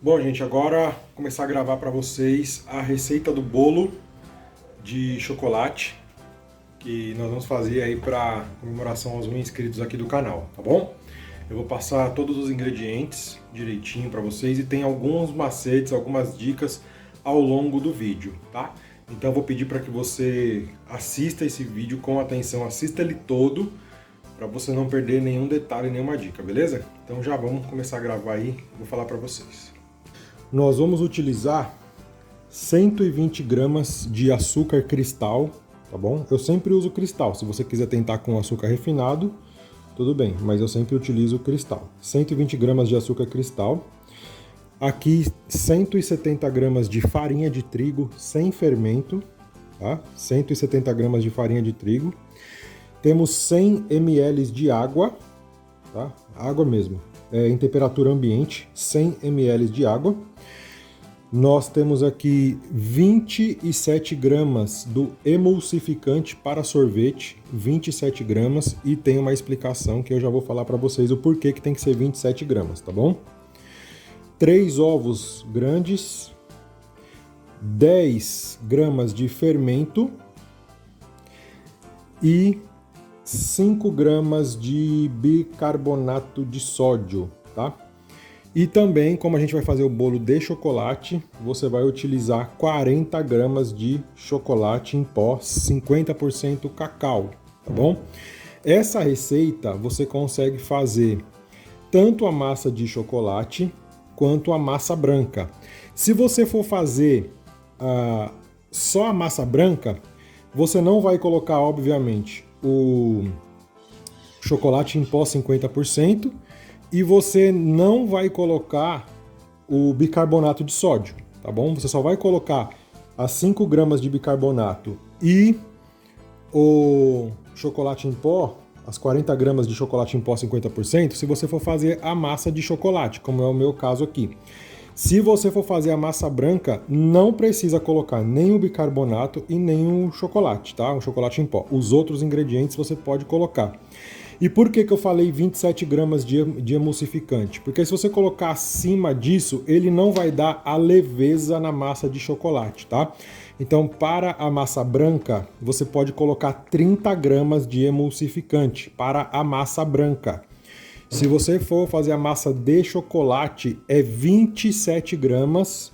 Bom, gente, agora vou começar a gravar para vocês a receita do bolo de chocolate que nós vamos fazer aí para comemoração aos 1.000 inscritos aqui do canal, tá bom? Eu vou passar todos os ingredientes direitinho para vocês e tem alguns macetes, algumas dicas ao longo do vídeo, tá? Então eu vou pedir para que você assista esse vídeo com atenção, assista ele todo, para você não perder nenhum detalhe, nenhuma dica, beleza? Então já vamos começar a gravar aí, vou falar para vocês. Nós vamos utilizar 120 gramas de açúcar cristal, tá bom? Eu sempre uso cristal, se você quiser tentar com açúcar refinado, tudo bem, mas eu sempre utilizo cristal. 120 gramas de açúcar cristal. Aqui 170 gramas de farinha de trigo sem fermento, tá? 170 gramas de farinha de trigo. Temos 100 ml de água, tá? Água mesmo, em temperatura ambiente, 100 ml de água. Nós temos aqui 27 gramas do emulsificante para sorvete, 27 gramas, e tem uma explicação que eu já vou falar para vocês o porquê que tem que ser 27 gramas, tá bom? 3 ovos grandes, 10 gramas de fermento e 5 gramas de bicarbonato de sódio, tá? E também, como a gente vai fazer o bolo de chocolate, você vai utilizar 40 gramas de chocolate em pó, 50% cacau, tá bom? Essa receita você consegue fazer tanto a massa de chocolate quanto a massa branca. Se você for fazer só a massa branca, você não vai colocar, obviamente, o chocolate em pó 50%, e você não vai colocar o bicarbonato de sódio, tá bom? Você só vai colocar as 5 gramas de bicarbonato e o chocolate em pó, as 40 gramas de chocolate em pó 50%, se você for fazer a massa de chocolate, como é o meu caso aqui. Se você for fazer a massa branca, não precisa colocar nem o bicarbonato e nem o chocolate, tá? O chocolate em pó. Os outros ingredientes você pode colocar. E por que eu falei 27 gramas de emulsificante? Porque se você colocar acima disso, ele não vai dar a leveza na massa de chocolate, tá? Então, para a massa branca, você pode colocar 30 gramas de emulsificante para a massa branca. Se você for fazer a massa de chocolate, é 27 gramas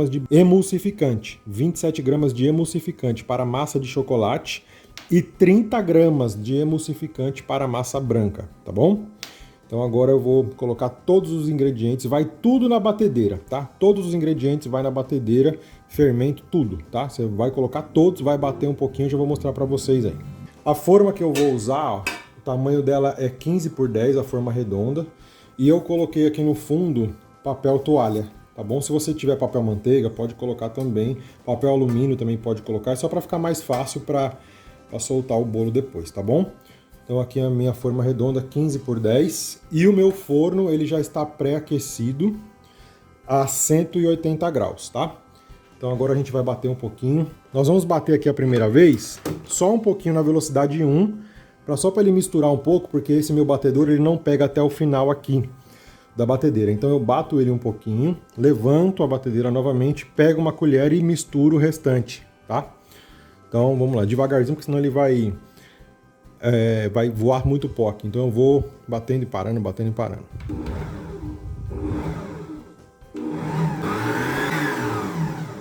de emulsificante. 27 gramas de emulsificante para a massa de chocolate e 30 gramas de emulsificante para a massa branca, tá bom? Então agora eu vou colocar todos os ingredientes, vai tudo na batedeira, tá? Todos os ingredientes vai na batedeira, fermento, tudo, tá? Você vai colocar todos, vai bater um pouquinho, eu já vou mostrar para vocês aí. A forma que eu vou usar, ó, o tamanho dela é 15 por 10, a forma redonda, e eu coloquei aqui no fundo papel toalha, tá bom? Se você tiver papel manteiga, pode colocar também, papel alumínio também pode colocar, é só para ficar mais fácil para soltar o bolo depois, tá bom? Então aqui a minha forma redonda, 15 por 10, e o meu forno ele já está pré-aquecido a 180 graus, tá? Então agora a gente vai bater um pouquinho. Nós vamos bater aqui a primeira vez só um pouquinho na velocidade 1, só para ele misturar um pouco, porque esse meu batedor ele não pega até o final aqui da batedeira. Então eu bato ele um pouquinho, levanto a batedeira novamente, pego uma colher e misturo o restante, tá? Então vamos lá, devagarzinho, porque senão ele vai voar muito pó aqui. Então eu vou batendo e parando, batendo e parando.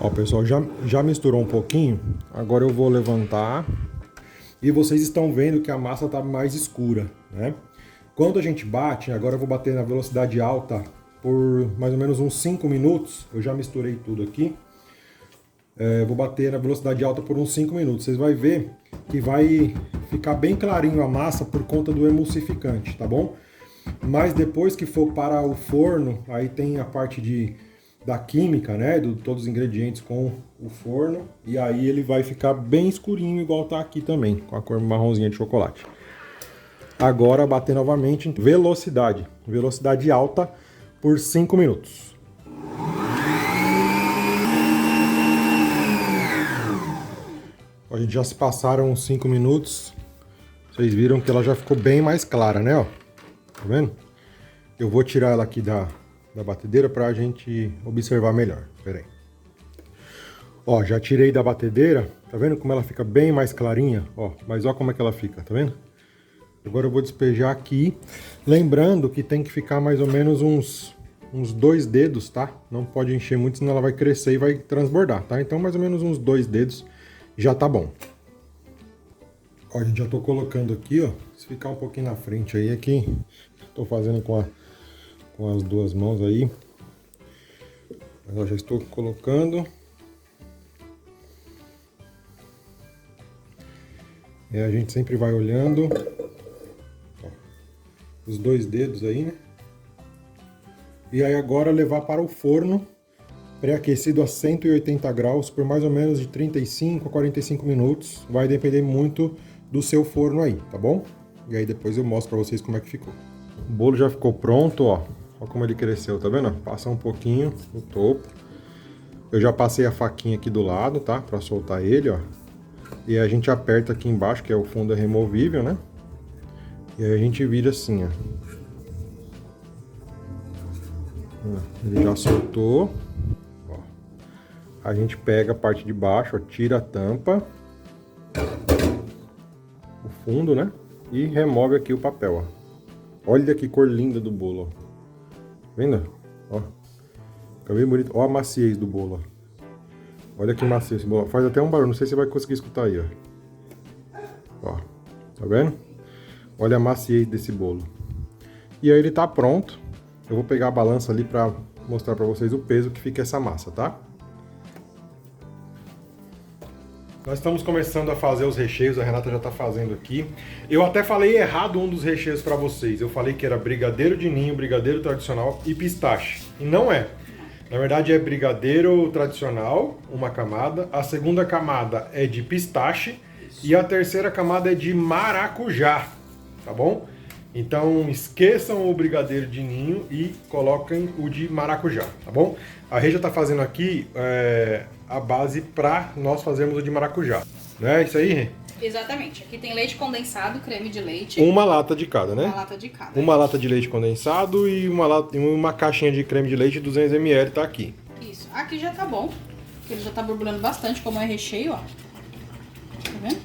Ó, pessoal, já misturou um pouquinho. Agora eu vou levantar. E vocês estão vendo que a massa está mais escura, né? Quando a gente bate, agora eu vou bater na velocidade alta por mais ou menos uns 5 minutos. Eu já misturei tudo aqui. Vou bater na velocidade alta por uns 5 minutos. Vocês vão ver que vai ficar bem clarinho a massa por conta do emulsificante, tá bom? Mas depois que for para o forno, aí tem a parte da química, né? De todos os ingredientes com o forno. E aí ele vai ficar bem escurinho, igual tá aqui também, com a cor marronzinha de chocolate. Agora bater novamente em velocidade alta por 5 minutos. A gente já se passaram uns 5 minutos. Vocês viram que ela já ficou bem mais clara, né? Ó, tá vendo? Eu vou tirar ela aqui da batedeira pra gente observar melhor. Pera aí. Ó, já tirei da batedeira. Tá vendo como ela fica bem mais clarinha? Ó, mas ó como é que ela fica, tá vendo? Agora eu vou despejar aqui. Lembrando que tem que ficar mais ou menos uns 2 dedos, tá? Não pode encher muito, senão ela vai crescer e vai transbordar, tá? Então mais ou menos uns 2 dedos já tá bom. Ó, gente, já tô colocando aqui, ó. Se ficar um pouquinho na frente aí, aqui. Tô fazendo com as 2 mãos aí. Mas eu já estou colocando. E a gente sempre vai olhando. Ó, os 2 dedos aí, né? E aí agora levar para o forno pré-aquecido a 180 graus por mais ou menos de 35 a 45 minutos. Vai depender muito do seu forno aí, tá bom? E aí depois eu mostro para vocês como é que ficou. O bolo já ficou pronto, ó. Olha como ele cresceu, tá vendo? Passa um pouquinho no topo. Eu já passei a faquinha aqui do lado, tá? Para soltar ele, ó. E aí a gente aperta aqui embaixo, que é o fundo removível, né? E aí a gente vira assim, ó. Ele já soltou. Ó. A gente pega a parte de baixo, ó, tira a tampa, o fundo, né? E remove aqui o papel, ó. Olha que cor linda do bolo, ó. Vendo? Ó. Fica bem bonito. Ó a maciez do bolo, ó. Olha que macio esse bolo. Faz até um barulho, não sei se você vai conseguir escutar aí, ó. Ó. Tá vendo? Olha a maciez desse bolo. E aí ele tá pronto. Eu vou pegar a balança ali pra mostrar pra vocês o peso que fica essa massa, tá? Nós estamos começando a fazer os recheios, a Renata já tá fazendo aqui. Eu até falei errado um dos recheios pra vocês. Eu falei que era brigadeiro de ninho, brigadeiro tradicional e pistache. E não é. Na verdade é brigadeiro tradicional, uma camada. A segunda camada é de pistache. E a terceira camada é de maracujá, tá bom? Então esqueçam o brigadeiro de ninho e coloquem o de maracujá, tá bom? A Rê já tá fazendo aqui a base para nós fazermos o de maracujá. Não é isso aí, Rê? Exatamente. Aqui tem leite condensado, creme de leite. Uma lata de cada, né? Uma lata de cada. Uma lata de leite condensado e uma caixinha de creme de leite 200 ml tá aqui. Isso. Aqui já tá bom, porque ele já tá borbulhando bastante, como é recheio, ó. Tá vendo?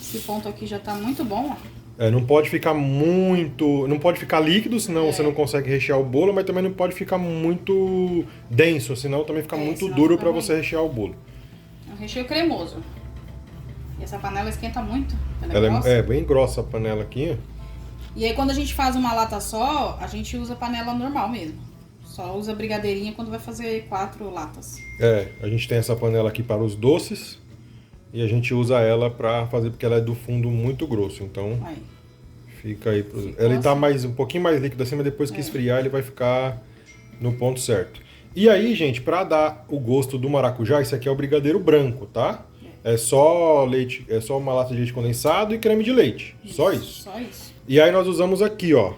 Esse ponto aqui já tá muito bom, ó. Não pode ficar muito... Não pode ficar líquido, senão você não consegue rechear o bolo, mas também não pode ficar muito denso, senão também fica muito duro para você rechear o bolo. É um recheio cremoso. E essa panela esquenta muito. Ela é bem grossa a panela aqui. E aí quando a gente faz uma lata só, a gente usa panela normal mesmo. Só usa brigadeirinha quando vai fazer 4 latas. A gente tem essa panela aqui para os doces. E a gente usa ela para fazer, porque ela é do fundo muito grosso, então aí. Fica aí. Ele tá um pouquinho mais líquido assim, mas depois que esfriar ele vai ficar no ponto certo. E aí, gente, para dar o gosto do maracujá, isso aqui é o brigadeiro branco, tá? É só leite, é só uma lata de leite condensado e creme de leite. Só isso. Só isso. E aí nós usamos aqui, ó.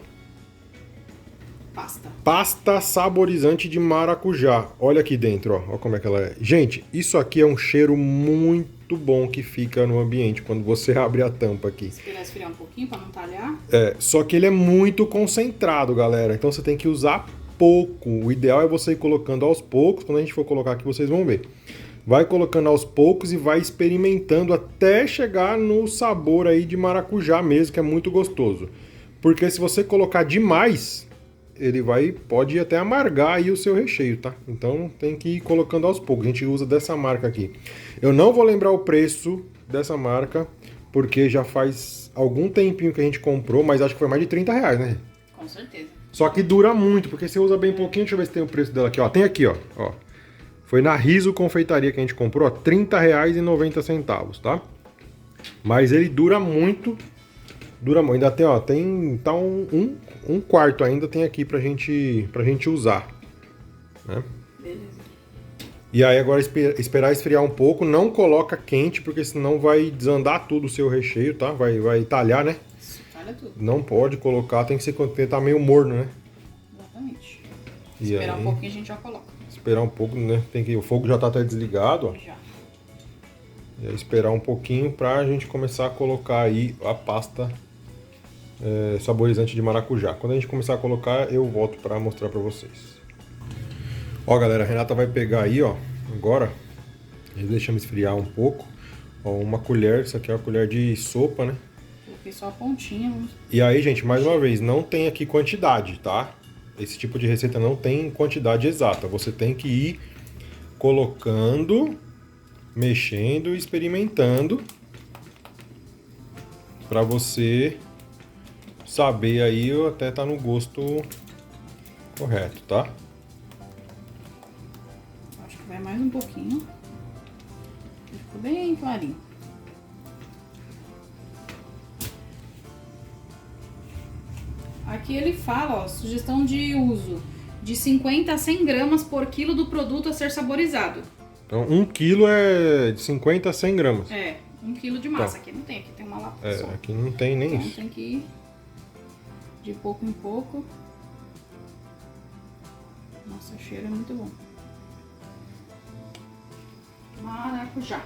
Pasta saborizante de maracujá. Olha aqui dentro, ó. Olha como é que ela é. Gente, isso aqui é um cheiro muito bom que fica no ambiente quando você abre a tampa aqui. Esperar esfriar um pouquinho para não talhar. Só que ele é muito concentrado, galera. Então você tem que usar pouco. O ideal é você ir colocando aos poucos. Quando a gente for colocar aqui, vocês vão ver. Vai colocando aos poucos e vai experimentando até chegar no sabor aí de maracujá mesmo, que é muito gostoso. Porque se você colocar demais, ele pode até amargar aí o seu recheio, tá? Então tem que ir colocando aos poucos. A gente usa dessa marca aqui. Eu não vou lembrar o preço dessa marca, porque já faz algum tempinho que a gente comprou, mas acho que foi mais de 30 reais, né? Com certeza. Só que dura muito, porque você usa bem pouquinho. Deixa eu ver se tem o preço dela aqui, ó. Tem aqui, ó. Foi na Riso Confeitaria que a gente comprou, ó. R$30,90, tá? Mas ele dura muito. Ainda tem, ó, tá um quarto ainda tem aqui pra gente usar, né? Beleza. E aí agora esperar esfriar um pouco, não coloca quente, porque senão vai desandar tudo o seu recheio, tá? Vai talhar, né? Isso, talha tudo. Não pode colocar, tem que tá meio morno, né? Exatamente. E esperar aí, um pouquinho a gente já coloca. Esperar um pouco, né? O fogo já tá até desligado, ó. Já. E aí esperar um pouquinho pra gente começar a colocar aí a pasta saborizante de maracujá. Quando a gente começar a colocar, eu volto para mostrar para vocês. Ó, galera, a Renata vai pegar aí, ó, agora, deixamos esfriar um pouco, ó, uma colher, isso aqui é uma colher de sopa, né? Coloquei só a pontinha. E aí, gente, mais uma vez, não tem aqui quantidade, tá? Esse tipo de receita não tem quantidade exata, você tem que ir colocando, mexendo, experimentando, para você saber aí até tá no gosto correto, tá? Acho que vai mais um pouquinho. Ficou bem clarinho. Aqui ele fala, ó, sugestão de uso de 50 a 100 gramas por quilo do produto a ser saborizado. Então 1 quilo é de 50 a 100 gramas. É, 1 quilo de massa. Aqui não tem, aqui tem uma lata só. Aqui não tem nem Então isso. tem que ir de pouco em pouco. Nossa, o cheiro é muito bom. Maracujá.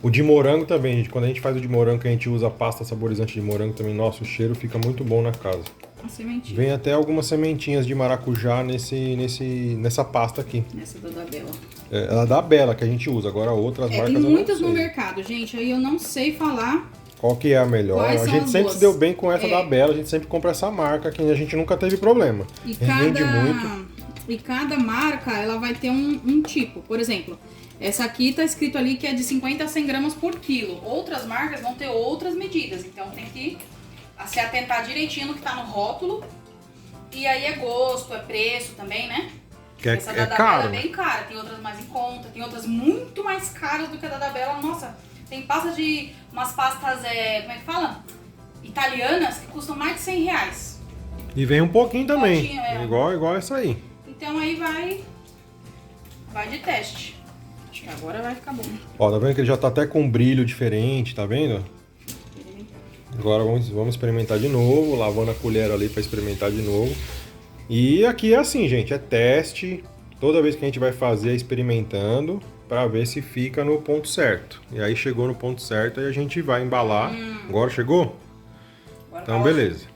O de morango também, gente. Quando a gente faz o de morango, que a gente usa a pasta saborizante de morango também, nossa, o cheiro fica muito bom na casa. A sementinha. Vem até algumas sementinhas de maracujá nessa pasta aqui. Essa da Bela. Ela é da Bela que a gente usa, agora outras marcas tem eu não muitas sei. no mercado, gente. Aí eu não sei falar. Qual que é a melhor? Quais A são gente as sempre boas? se deu bem com essa da Bela, a gente sempre compra essa marca, que a gente nunca teve problema. E Rende muito. cada marca, ela vai ter um tipo. Por exemplo, essa aqui tá escrito ali que é de 50 a 100 gramas por quilo. Outras marcas vão ter outras medidas. Então tem que se atentar direitinho no que tá no rótulo. E aí é gosto, é preço também, né? Que Essa da caro. Bela é bem cara. Tem outras mais em conta. Tem outras muito mais caras do que a da Bela. Nossa, tem pastas umas pastas, como é que fala? Italianas que custam mais de 100 reais. E vem um pouquinho também. Potinho, Igual essa aí. Então aí vai de teste. Acho que agora vai ficar bom. Ó, tá vendo que ele já tá até com um brilho diferente, tá vendo? Agora vamos experimentar de novo, lavando a colher ali para experimentar de novo. E aqui é assim, gente, é teste. Toda vez que a gente vai fazer é experimentando para ver se fica no ponto certo. E aí chegou no ponto certo e a gente vai embalar. Agora chegou? Agora Então tá beleza.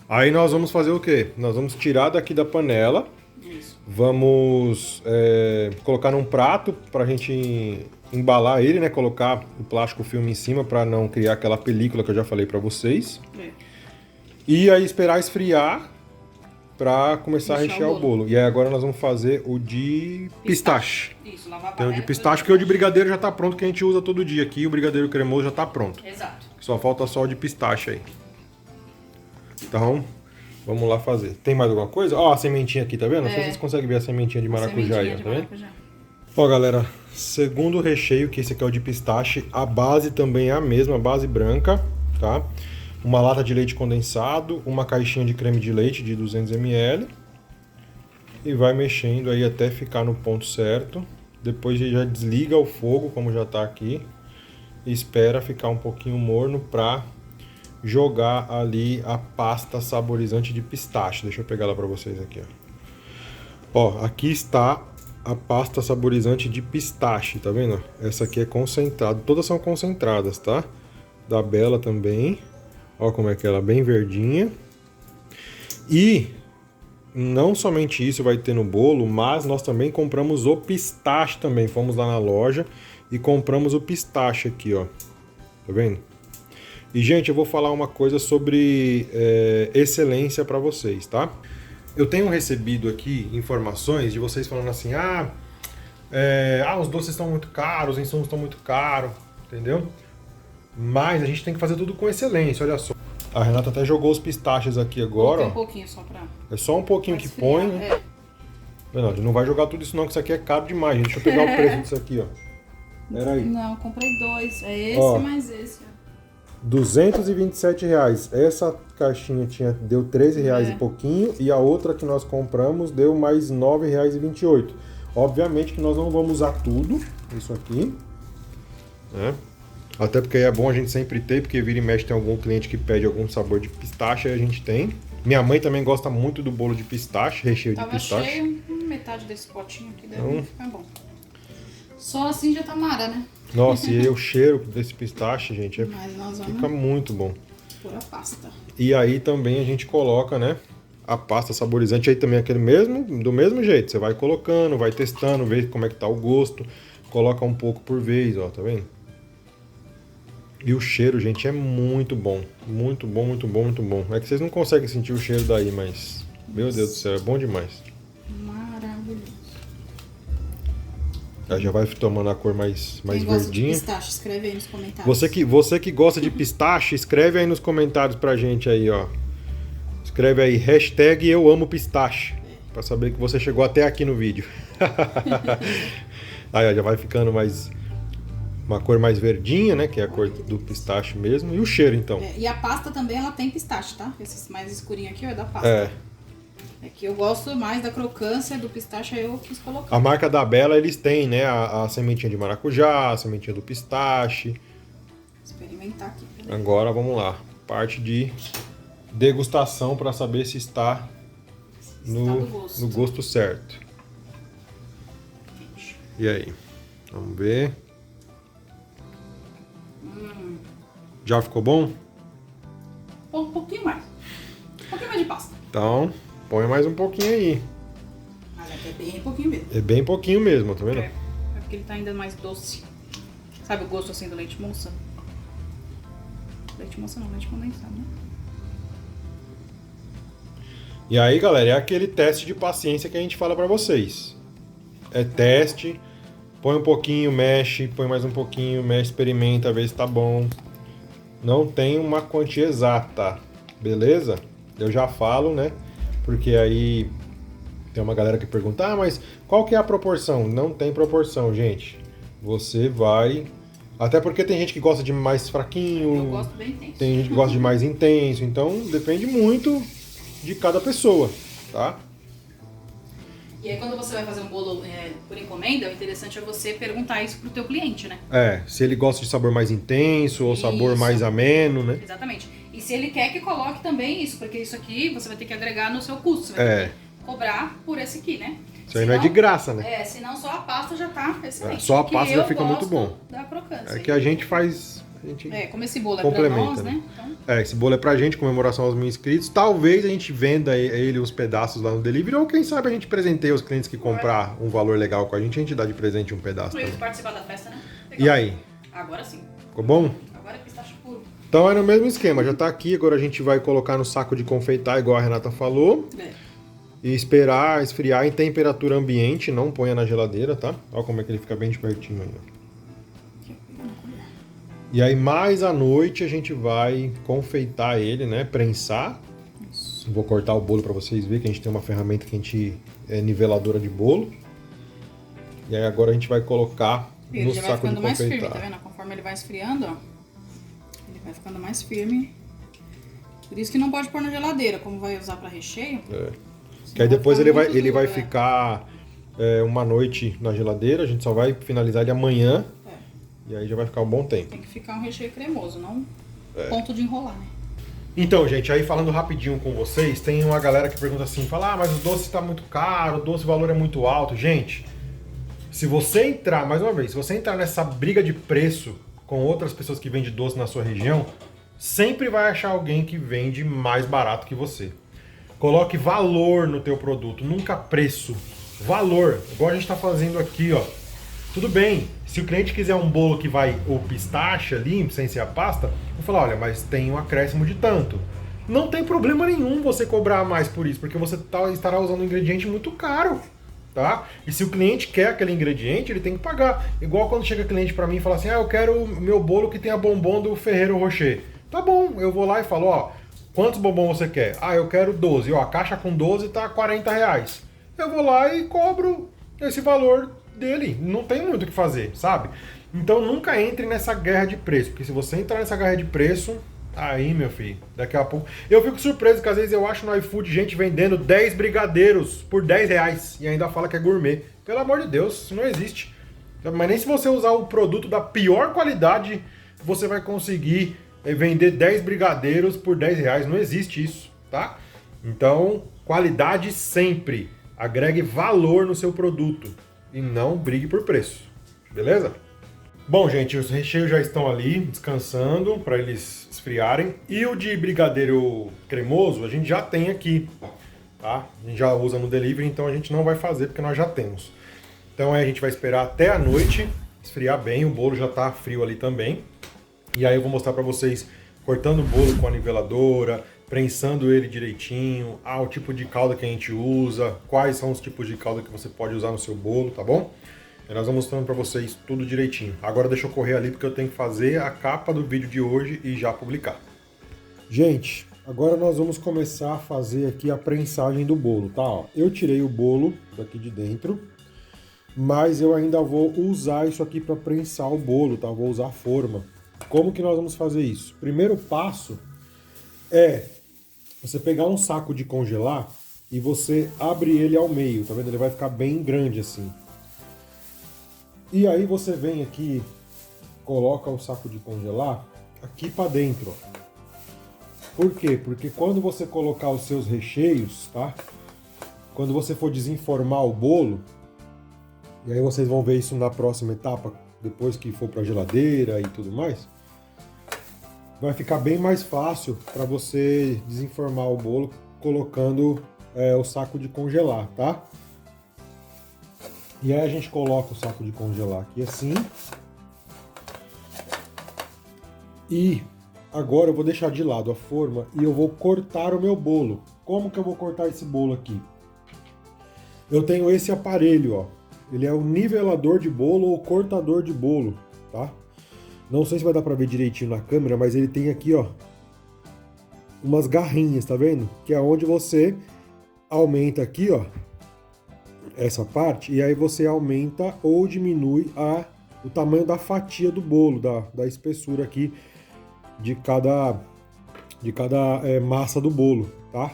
Aí nós vamos fazer o quê? Nós vamos tirar daqui da panela. Isso. Vamos colocar num prato pra gente embalar ele, né? Colocar o plástico filme em cima pra não criar aquela película que eu já falei pra vocês. E aí esperar esfriar pra começar a rechear o bolo. E aí agora nós vamos fazer o de pistache. Isso, lavar a Tem o panela. de pistache, porque o de brigadeiro já tá pronto, que a gente usa todo dia aqui. O brigadeiro cremoso já tá pronto. Exato. Só falta só o de pistache aí. Então, vamos lá fazer. Tem mais alguma coisa? Ó, a sementinha aqui, tá vendo? Não sei se vocês conseguem ver a sementinha de maracujá aí, tá vendo? Ó, galera, segundo o recheio, que esse aqui é o de pistache, a base também é a mesma, a base branca, tá? Uma lata de leite condensado, uma caixinha de creme de leite de 200 ml. E vai mexendo aí até ficar no ponto certo. Depois já desliga o fogo, como já tá aqui. E espera ficar um pouquinho morno pra jogar ali a pasta saborizante de pistache. Deixa eu pegar ela pra vocês aqui, ó. Ó, aqui está a pasta saborizante de pistache, tá vendo? Essa aqui é concentrada, todas são concentradas, tá? Da Bela também. Ó como é que ela é bem verdinha. E não somente isso vai ter no bolo, mas nós também compramos o pistache também. Fomos lá na loja e compramos o pistache aqui, ó. Tá vendo? E, gente, eu vou falar uma coisa sobre excelência para vocês, tá? Eu tenho recebido aqui informações de vocês falando assim, os doces estão muito caros, os insumos estão muito caros, entendeu? Mas a gente tem que fazer tudo com excelência, olha só. A Renata até jogou os pistaches aqui agora, ó. Um pouquinho só pra... É só um pouquinho que põe, né? Não, não vai jogar tudo isso não, que isso aqui é caro demais, gente. Deixa eu pegar o preço disso aqui, ó. Pera aí. Não, comprei dois. É esse mais esse, ó. R$227. Essa caixinha deu R$13 e pouquinho e a outra que nós compramos deu mais R$9,28. Obviamente que nós não vamos usar tudo isso aqui, né? Até porque é bom a gente sempre ter, porque vira e mexe tem algum cliente que pede algum sabor de pistache, aí a gente tem. Minha mãe também gosta muito do bolo de pistache, recheio de pistache. Tava cheio, metade desse potinho aqui deve ficar bom. Só assim já tá mara, né? Nossa, e o cheiro desse pistache, gente, Mas nós vamos... fica muito bom. pôr a pasta. E aí também a gente coloca, né, a pasta saborizante aí também do mesmo jeito. Você vai colocando, vai testando, vê como é que tá o gosto. Coloca um pouco por vez, ó, tá vendo? E o cheiro, gente, é muito bom. Muito bom, muito bom, muito bom. É que vocês não conseguem sentir o cheiro daí, mas... Meu Deus do céu, é bom demais. Maravilhoso. Já vai tomando a cor mais Quem gosta de verdinha. pistache, escreve aí nos comentários. Você que gosta de pistache, escreve aí nos comentários pra gente aí, ó. Escreve aí, hashtag eu amo pistache. Pra saber que você chegou até aqui no vídeo. Aí, ó, já vai ficando uma cor mais verdinha, né? Que é a cor do pistache mesmo. E o cheiro, então. E a pasta também, ela tem pistache, tá? Esse mais escurinho aqui, ó, é da pasta. É que eu gosto mais da crocância do pistache, aí eu quis colocar. A marca da Bela, eles têm, né? A sementinha de maracujá, a sementinha do pistache. Experimentar aqui. Agora, vamos lá. Parte de degustação para saber se está no gosto certo. E aí? Vamos ver. Já ficou bom? Um pouquinho mais. Um pouquinho mais de pasta. Então, põe mais um pouquinho aí. Mas é bem pouquinho mesmo. É bem pouquinho mesmo, tá vendo? É porque ele tá ainda mais doce. Sabe o gosto assim do leite moça? Leite moça não, leite condensado, né? E aí, galera, é aquele teste de paciência que a gente fala pra vocês. É teste, põe um pouquinho, mexe, põe mais um pouquinho, mexe, experimenta, vê se tá bom. Não tem uma quantia exata, beleza? Eu já falo, né? Porque aí tem uma galera que pergunta, mas qual que é a proporção? Não tem proporção, gente. Você vai... Até porque tem gente que gosta de mais fraquinho. Eu gosto bem intenso. Tem gente que gosta de mais intenso. Então, depende muito de cada pessoa, tá? E aí quando você vai fazer um bolo por encomenda, o interessante é você perguntar isso pro teu cliente, né? Se ele gosta de sabor mais intenso ou sabor mais ameno, né? Exatamente. E se ele quer que coloque também isso, porque isso aqui você vai ter que agregar no seu custo, você vai ter que cobrar por esse aqui, né? Isso aí não é de graça, né? Senão só a pasta já tá excelente. Só a pasta já fica muito bom. Da crocância. É que a gente faz... como esse bolo é pra nós, né? Então... esse bolo é pra gente, comemoração aos 1000 inscritos. Talvez a gente venda ele os pedaços lá no delivery, ou quem sabe a gente presenteia os clientes que comprar um valor legal com a gente dá de presente um pedaço. Pra eles participar da festa, né? Legal. E aí? Agora sim. Ficou bom? Agora é pistache puro. Então é no mesmo esquema, já tá aqui, agora a gente vai colocar no saco de confeitar, igual a Renata falou. E esperar esfriar em temperatura ambiente, não ponha na geladeira, tá? Olha como é que ele fica bem de pertinho aí, ó. E aí mais à noite a gente vai confeitar ele, né? Prensar. Isso. Vou cortar o bolo para vocês verem que a gente tem uma ferramenta que a gente é niveladora de bolo. E aí agora a gente vai colocar no saco de confeitar. Ele já vai ficando mais firme, tá vendo? Conforme ele vai esfriando, ó. Ele vai ficando mais firme. Por isso que não pode pôr na geladeira, como vai usar para recheio. Que aí depois ele vai ficar uma noite na geladeira, a gente só vai finalizar ele amanhã. E aí já vai ficar um bom tempo. Tem que ficar um recheio cremoso, não ponto de enrolar, né? Então, gente, aí falando rapidinho com vocês, tem uma galera que pergunta assim, fala, mas o doce está muito caro, o doce, o valor é muito alto. Gente, se você entrar, mais uma vez, se você entrar nessa briga de preço com outras pessoas que vendem doce na sua região, sempre vai achar alguém que vende mais barato que você. Coloque valor no teu produto, nunca preço. Valor, igual a gente está fazendo aqui, ó. Tudo bem, se o cliente quiser um bolo que vai o pistache ali, sem ser a pasta, eu vou falar, olha, mas tem um acréscimo de tanto. Não tem problema nenhum você cobrar mais por isso, porque você estará usando um ingrediente muito caro, tá? E se o cliente quer aquele ingrediente, ele tem que pagar. Igual quando chega cliente pra mim e fala assim, eu quero meu bolo que tenha bombom do Ferrero Rocher. Tá bom, eu vou lá e falo, ó, quantos bombons você quer? Eu quero 12. Ó, a caixa com 12 tá R$40. Eu vou lá e cobro esse valor dele, não tem muito o que fazer, sabe? Então nunca entre nessa guerra de preço, porque se você entrar nessa guerra de preço, aí, meu filho, daqui a pouco... Eu fico surpreso que às vezes eu acho no iFood gente vendendo 10 brigadeiros por R$10 e ainda fala que é gourmet. Pelo amor de Deus, isso não existe. Mas nem se você usar o produto da pior qualidade, você vai conseguir vender 10 brigadeiros por R$10. Não existe isso, tá? Então, qualidade sempre. Agregue valor no seu produto. E não brigue por preço, beleza? Bom, gente, os recheios já estão ali descansando para eles esfriarem. E o de brigadeiro cremoso a gente já tem aqui, tá? A gente já usa no delivery, então a gente não vai fazer porque nós já temos. Então aí a gente vai esperar até a noite esfriar bem, o bolo já tá frio ali também. E aí eu vou mostrar para vocês cortando o bolo com a niveladora, prensando ele direitinho, o tipo de calda que a gente usa, quais são os tipos de calda que você pode usar no seu bolo, tá bom? E nós vamos mostrando para vocês tudo direitinho. Agora deixa eu correr ali porque eu tenho que fazer a capa do vídeo de hoje e já publicar. Gente, agora nós vamos começar a fazer aqui a prensagem do bolo, tá? Ó, eu tirei o bolo daqui de dentro, mas eu ainda vou usar isso aqui para prensar o bolo, tá? Vou usar a forma. Como que nós vamos fazer isso? Primeiro passo é você pegar um saco de congelar e você abre ele ao meio, tá vendo? Ele vai ficar bem grande assim. E aí você vem aqui, coloca o saco de congelar aqui para dentro, ó. Por quê? Porque quando você colocar os seus recheios, tá? Quando você for desenformar o bolo, e aí vocês vão ver isso na próxima etapa, depois que for para a geladeira e tudo mais, vai ficar bem mais fácil para você desenformar o bolo colocando o saco de congelar, tá? E aí a gente coloca o saco de congelar aqui assim. E agora eu vou deixar de lado a forma e eu vou cortar o meu bolo. Como que eu vou cortar esse bolo aqui? Eu tenho esse aparelho, ó. Ele é o nivelador de bolo ou cortador de bolo, tá? Não sei se vai dar pra ver direitinho na câmera, mas ele tem aqui, ó, umas garrinhas, tá vendo? Que é onde você aumenta aqui, ó, essa parte, e aí você aumenta ou diminui o tamanho da fatia do bolo, da espessura aqui de cada massa do bolo, tá?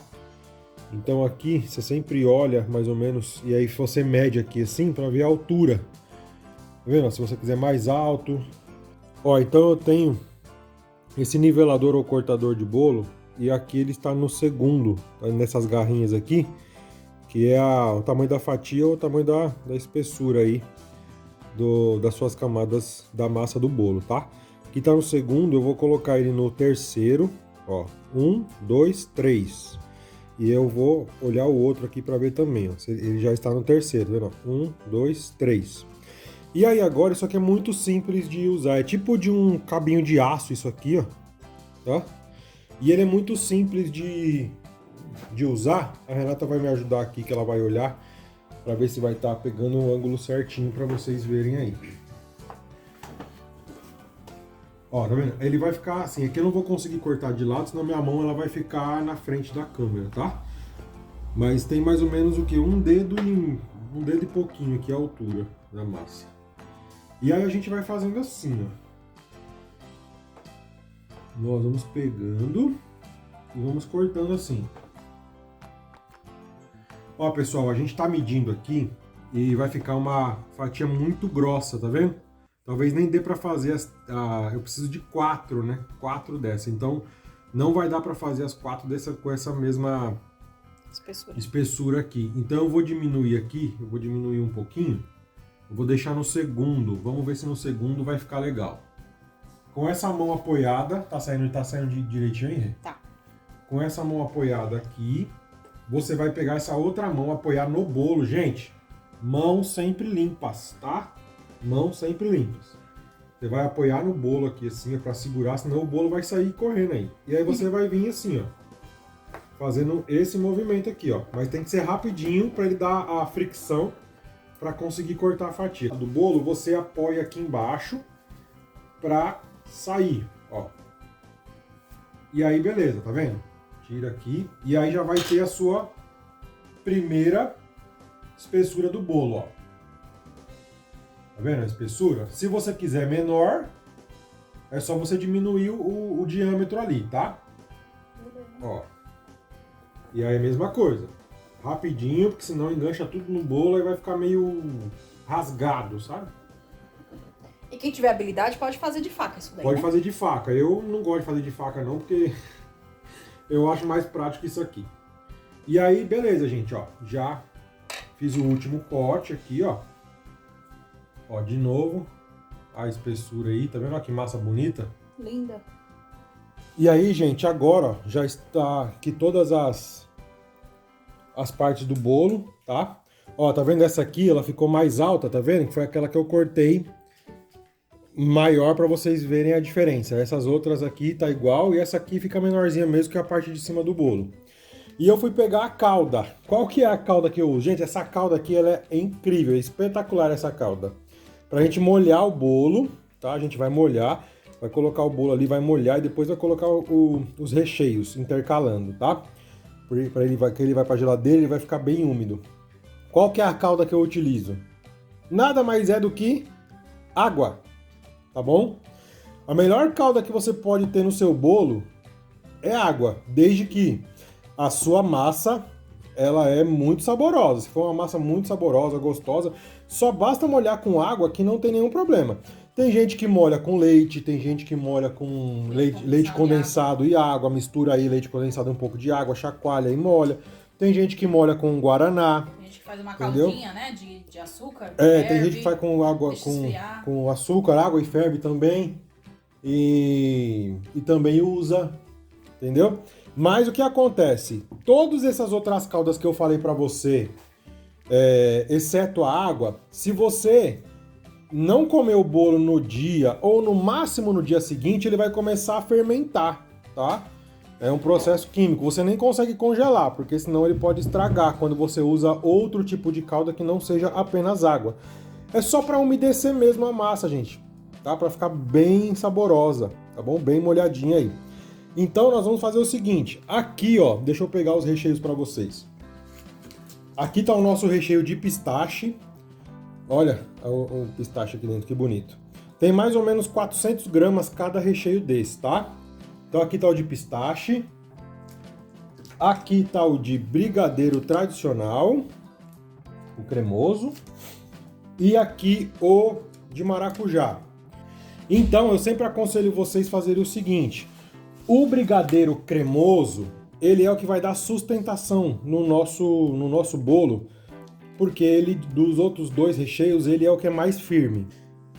Então aqui você sempre olha mais ou menos, e aí você mede aqui assim para ver a altura. Tá vendo? Se você quiser mais alto. Ó, então eu tenho esse nivelador ou cortador de bolo, e aqui ele está no segundo, tá nessas garrinhas aqui, que é o tamanho da fatia ou o tamanho da espessura aí das suas camadas da massa do bolo, tá? Aqui tá no segundo, eu vou colocar ele no terceiro, ó, 1, 2, 3. E eu vou olhar o outro aqui para ver também, ó, ele já está no terceiro, tá vendo? 1, 2, 3. E aí agora isso aqui é muito simples de usar, é tipo de um cabinho de aço isso aqui, ó, tá? E ele é muito simples de usar. A Renata vai me ajudar aqui, que ela vai olhar para ver se vai estar pegando o ângulo certinho para vocês verem aí. Ó, tá vendo? Ele vai ficar assim, aqui eu não vou conseguir cortar de lado, senão minha mão ela vai ficar na frente da câmera, tá? Mas tem mais ou menos o que? Um dedo e pouquinho aqui a altura da massa. E aí a gente vai fazendo assim, ó. Nós vamos pegando e vamos cortando assim. Ó, pessoal, a gente tá medindo aqui e vai ficar uma fatia muito grossa, tá vendo? Talvez nem dê pra fazer eu preciso de 4, né? 4 dessa. Então não vai dar pra fazer as 4 com essa mesma espessura aqui. Então eu vou diminuir aqui, eu vou diminuir um pouquinho. Eu vou deixar no segundo. Vamos ver se no segundo vai ficar legal. Com essa mão apoiada, tá saindo direitinho aí? Tá. Com essa mão apoiada aqui, você vai pegar essa outra mão, apoiar no bolo. Gente, mãos sempre limpas, tá? Mãos sempre limpas. Você vai apoiar no bolo aqui assim, para segurar, senão o bolo vai sair correndo aí. E aí você vai vir assim, ó, fazendo esse movimento aqui, ó. Mas tem que ser rapidinho para ele dar a fricção para conseguir cortar a fatia. Do bolo você apoia aqui embaixo para sair, ó. E aí beleza, tá vendo? Tira aqui e aí já vai ter a sua primeira espessura do bolo, ó. Tá vendo a espessura? Se você quiser menor, é só você diminuir o diâmetro ali, tá? Ó. E aí a mesma coisa. Rapidinho, porque senão engancha tudo no bolo e vai ficar meio rasgado, sabe? E quem tiver habilidade pode fazer de faca isso daí, Pode né? fazer de faca. Eu não gosto de fazer de faca não, porque eu acho mais prático isso aqui. E aí, beleza, gente, ó. Já fiz o último pote aqui, ó. Ó, de novo, a espessura aí, tá vendo? Olha que massa bonita. Linda. E aí, gente, agora ó, já está aqui todas as partes do bolo, tá? Ó, tá vendo essa aqui? Ela ficou mais alta, tá vendo? Que foi aquela que eu cortei maior para vocês verem a diferença. Essas outras aqui tá igual e essa aqui fica menorzinha mesmo que a parte de cima do bolo. E eu fui pegar a calda. Qual que é a calda que eu uso? Gente, essa calda aqui ela é incrível, é espetacular essa calda. Pra gente molhar o bolo, tá? A gente vai molhar, vai colocar o bolo ali, vai molhar e depois vai colocar os recheios intercalando, tá? Para ele vai pra geladeira, ele vai ficar bem úmido. Qual que é a calda que eu utilizo? Nada mais é do que água, tá bom? A melhor calda que você pode ter no seu bolo é água, desde que a sua massa ela é muito saborosa. Se for uma massa muito saborosa, gostosa, só basta molhar com água que não tem nenhum problema. Tem gente que molha com leite, tem gente que molha com leite condensado e água, mistura aí leite condensado e um pouco de água, chacoalha e molha. Tem gente que molha com guaraná. Tem gente que faz uma entendeu? caldinha, né, de açúcar. Tem gente que faz com água, com açúcar, água e ferve também. E também usa, entendeu? Mas o que acontece? Todas essas outras caldas que eu falei pra você, exceto a água, se você não comer o bolo no dia ou no máximo no dia seguinte, ele vai começar a fermentar, tá? É um processo químico, você nem consegue congelar, porque senão ele pode estragar quando você usa outro tipo de calda que não seja apenas água. É só para umedecer mesmo a massa, gente, tá? Para ficar bem saborosa, tá bom? Bem molhadinha aí. Então nós vamos fazer o seguinte, aqui ó, deixa eu pegar os recheios para vocês. Aqui tá o nosso recheio de pistache. Olha o pistache aqui dentro, que bonito. Tem mais ou menos 400 gramas cada recheio desse, tá? Então aqui tá o de pistache. Aqui tá o de brigadeiro tradicional, o cremoso. E aqui o de maracujá. Então eu sempre aconselho vocês fazerem o seguinte. O brigadeiro cremoso, ele é o que vai dar sustentação no nosso bolo. Porque ele, dos outros dois recheios, ele é o que é mais firme.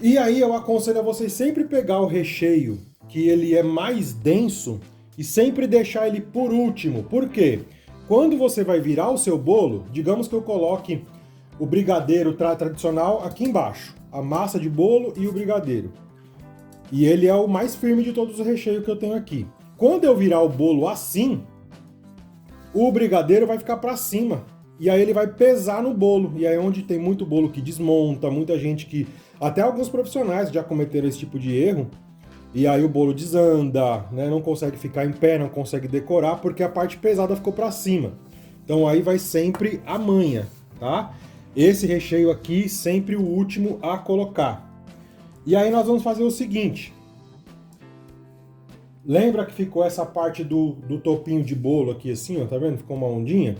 E aí eu aconselho a vocês sempre pegar o recheio, que ele é mais denso, e sempre deixar ele por último. Por quê? Quando você vai virar o seu bolo, digamos que eu coloque o brigadeiro tradicional aqui embaixo, a massa de bolo e o brigadeiro. E ele é o mais firme de todos os recheios que eu tenho aqui. Quando eu virar o bolo assim, o brigadeiro vai ficar para cima. E aí ele vai pesar no bolo. E aí é onde tem muito bolo que desmonta, muita gente que... Até alguns profissionais já cometeram esse tipo de erro. E aí o bolo desanda, né? Não consegue ficar em pé, não consegue decorar, porque a parte pesada ficou para cima. Então aí vai sempre a manha, tá? Esse recheio aqui, sempre o último a colocar. E aí nós vamos fazer o seguinte. Lembra que ficou essa parte do topinho de bolo aqui assim, ó? Tá vendo? Ficou uma ondinha.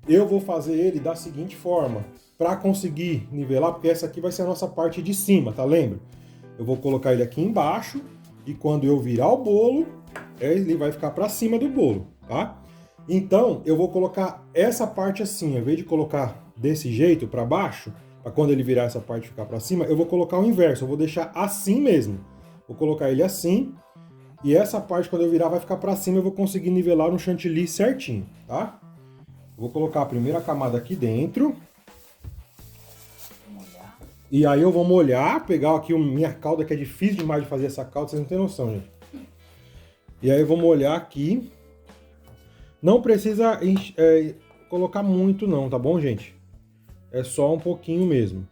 Eu vou fazer ele da seguinte forma, para conseguir nivelar, porque essa aqui vai ser a nossa parte de cima, tá? Lembra? Eu vou colocar ele aqui embaixo e quando eu virar o bolo, ele vai ficar para cima do bolo, tá? Então, eu vou colocar essa parte assim, ao invés de colocar desse jeito para baixo, para quando ele virar essa parte ficar para cima, eu vou colocar o inverso, eu vou deixar assim mesmo. Vou colocar ele assim e essa parte quando eu virar vai ficar para cima, eu vou conseguir nivelar no chantilly certinho, tá? Vou colocar a primeira camada aqui dentro. E aí eu vou molhar, pegar aqui minha calda, que é difícil demais de fazer essa calda, vocês não têm noção, gente. E aí eu vou molhar aqui. Não precisa colocar muito não, tá bom, gente? É só um pouquinho mesmo.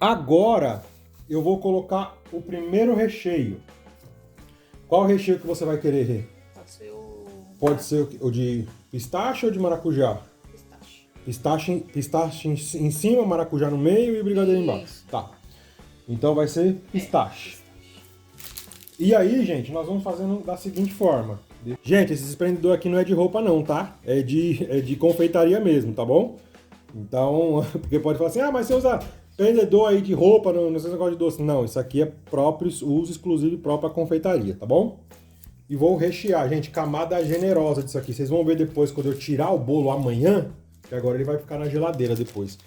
Agora eu vou colocar o primeiro recheio. Qual recheio que você vai querer? Pode ser o de pistache ou de maracujá? Pistache em cima, maracujá no meio e brigadeiro embaixo. Tá. Então vai ser pistache. E aí, gente, nós vamos fazendo da seguinte forma. Gente, esse esprendedor aqui não é de roupa não, tá? É de confeitaria mesmo, tá bom? Então, porque pode falar assim, ah, mas você usa prendedor aí de roupa, não sei se negócio de doce. Não, isso aqui é próprio, uso exclusivo e próprio para confeitaria, tá bom? E vou rechear, gente, camada generosa disso aqui. Vocês vão ver depois, quando eu tirar o bolo amanhã, que agora ele vai ficar na geladeira depois.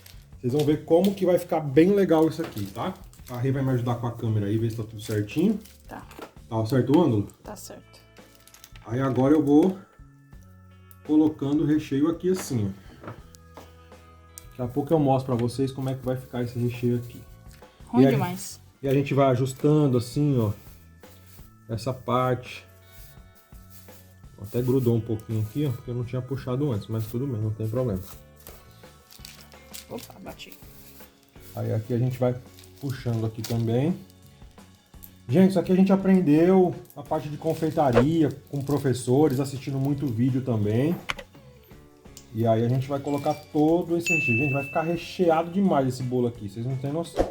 Vocês vão ver como que vai ficar bem legal isso aqui, tá? A Rê vai me ajudar com a câmera aí, ver se tá tudo certinho. Tá. Tá certo o ângulo? Tá certo. Aí agora eu vou colocando o recheio aqui assim, ó. Daqui a pouco eu mostro pra vocês como é que vai ficar esse recheio aqui. Ruim demais. E a gente vai ajustando assim, ó, essa parte. Até grudou um pouquinho aqui, ó, porque eu não tinha puxado antes, mas tudo bem, não tem problema. Opa, bati. Aí aqui a gente vai puxando aqui também. Gente, isso aqui a gente aprendeu a parte de confeitaria com professores, assistindo muito vídeo também. E aí a gente vai colocar todo esse recheio. Gente, vai ficar recheado demais esse bolo aqui, vocês não têm noção.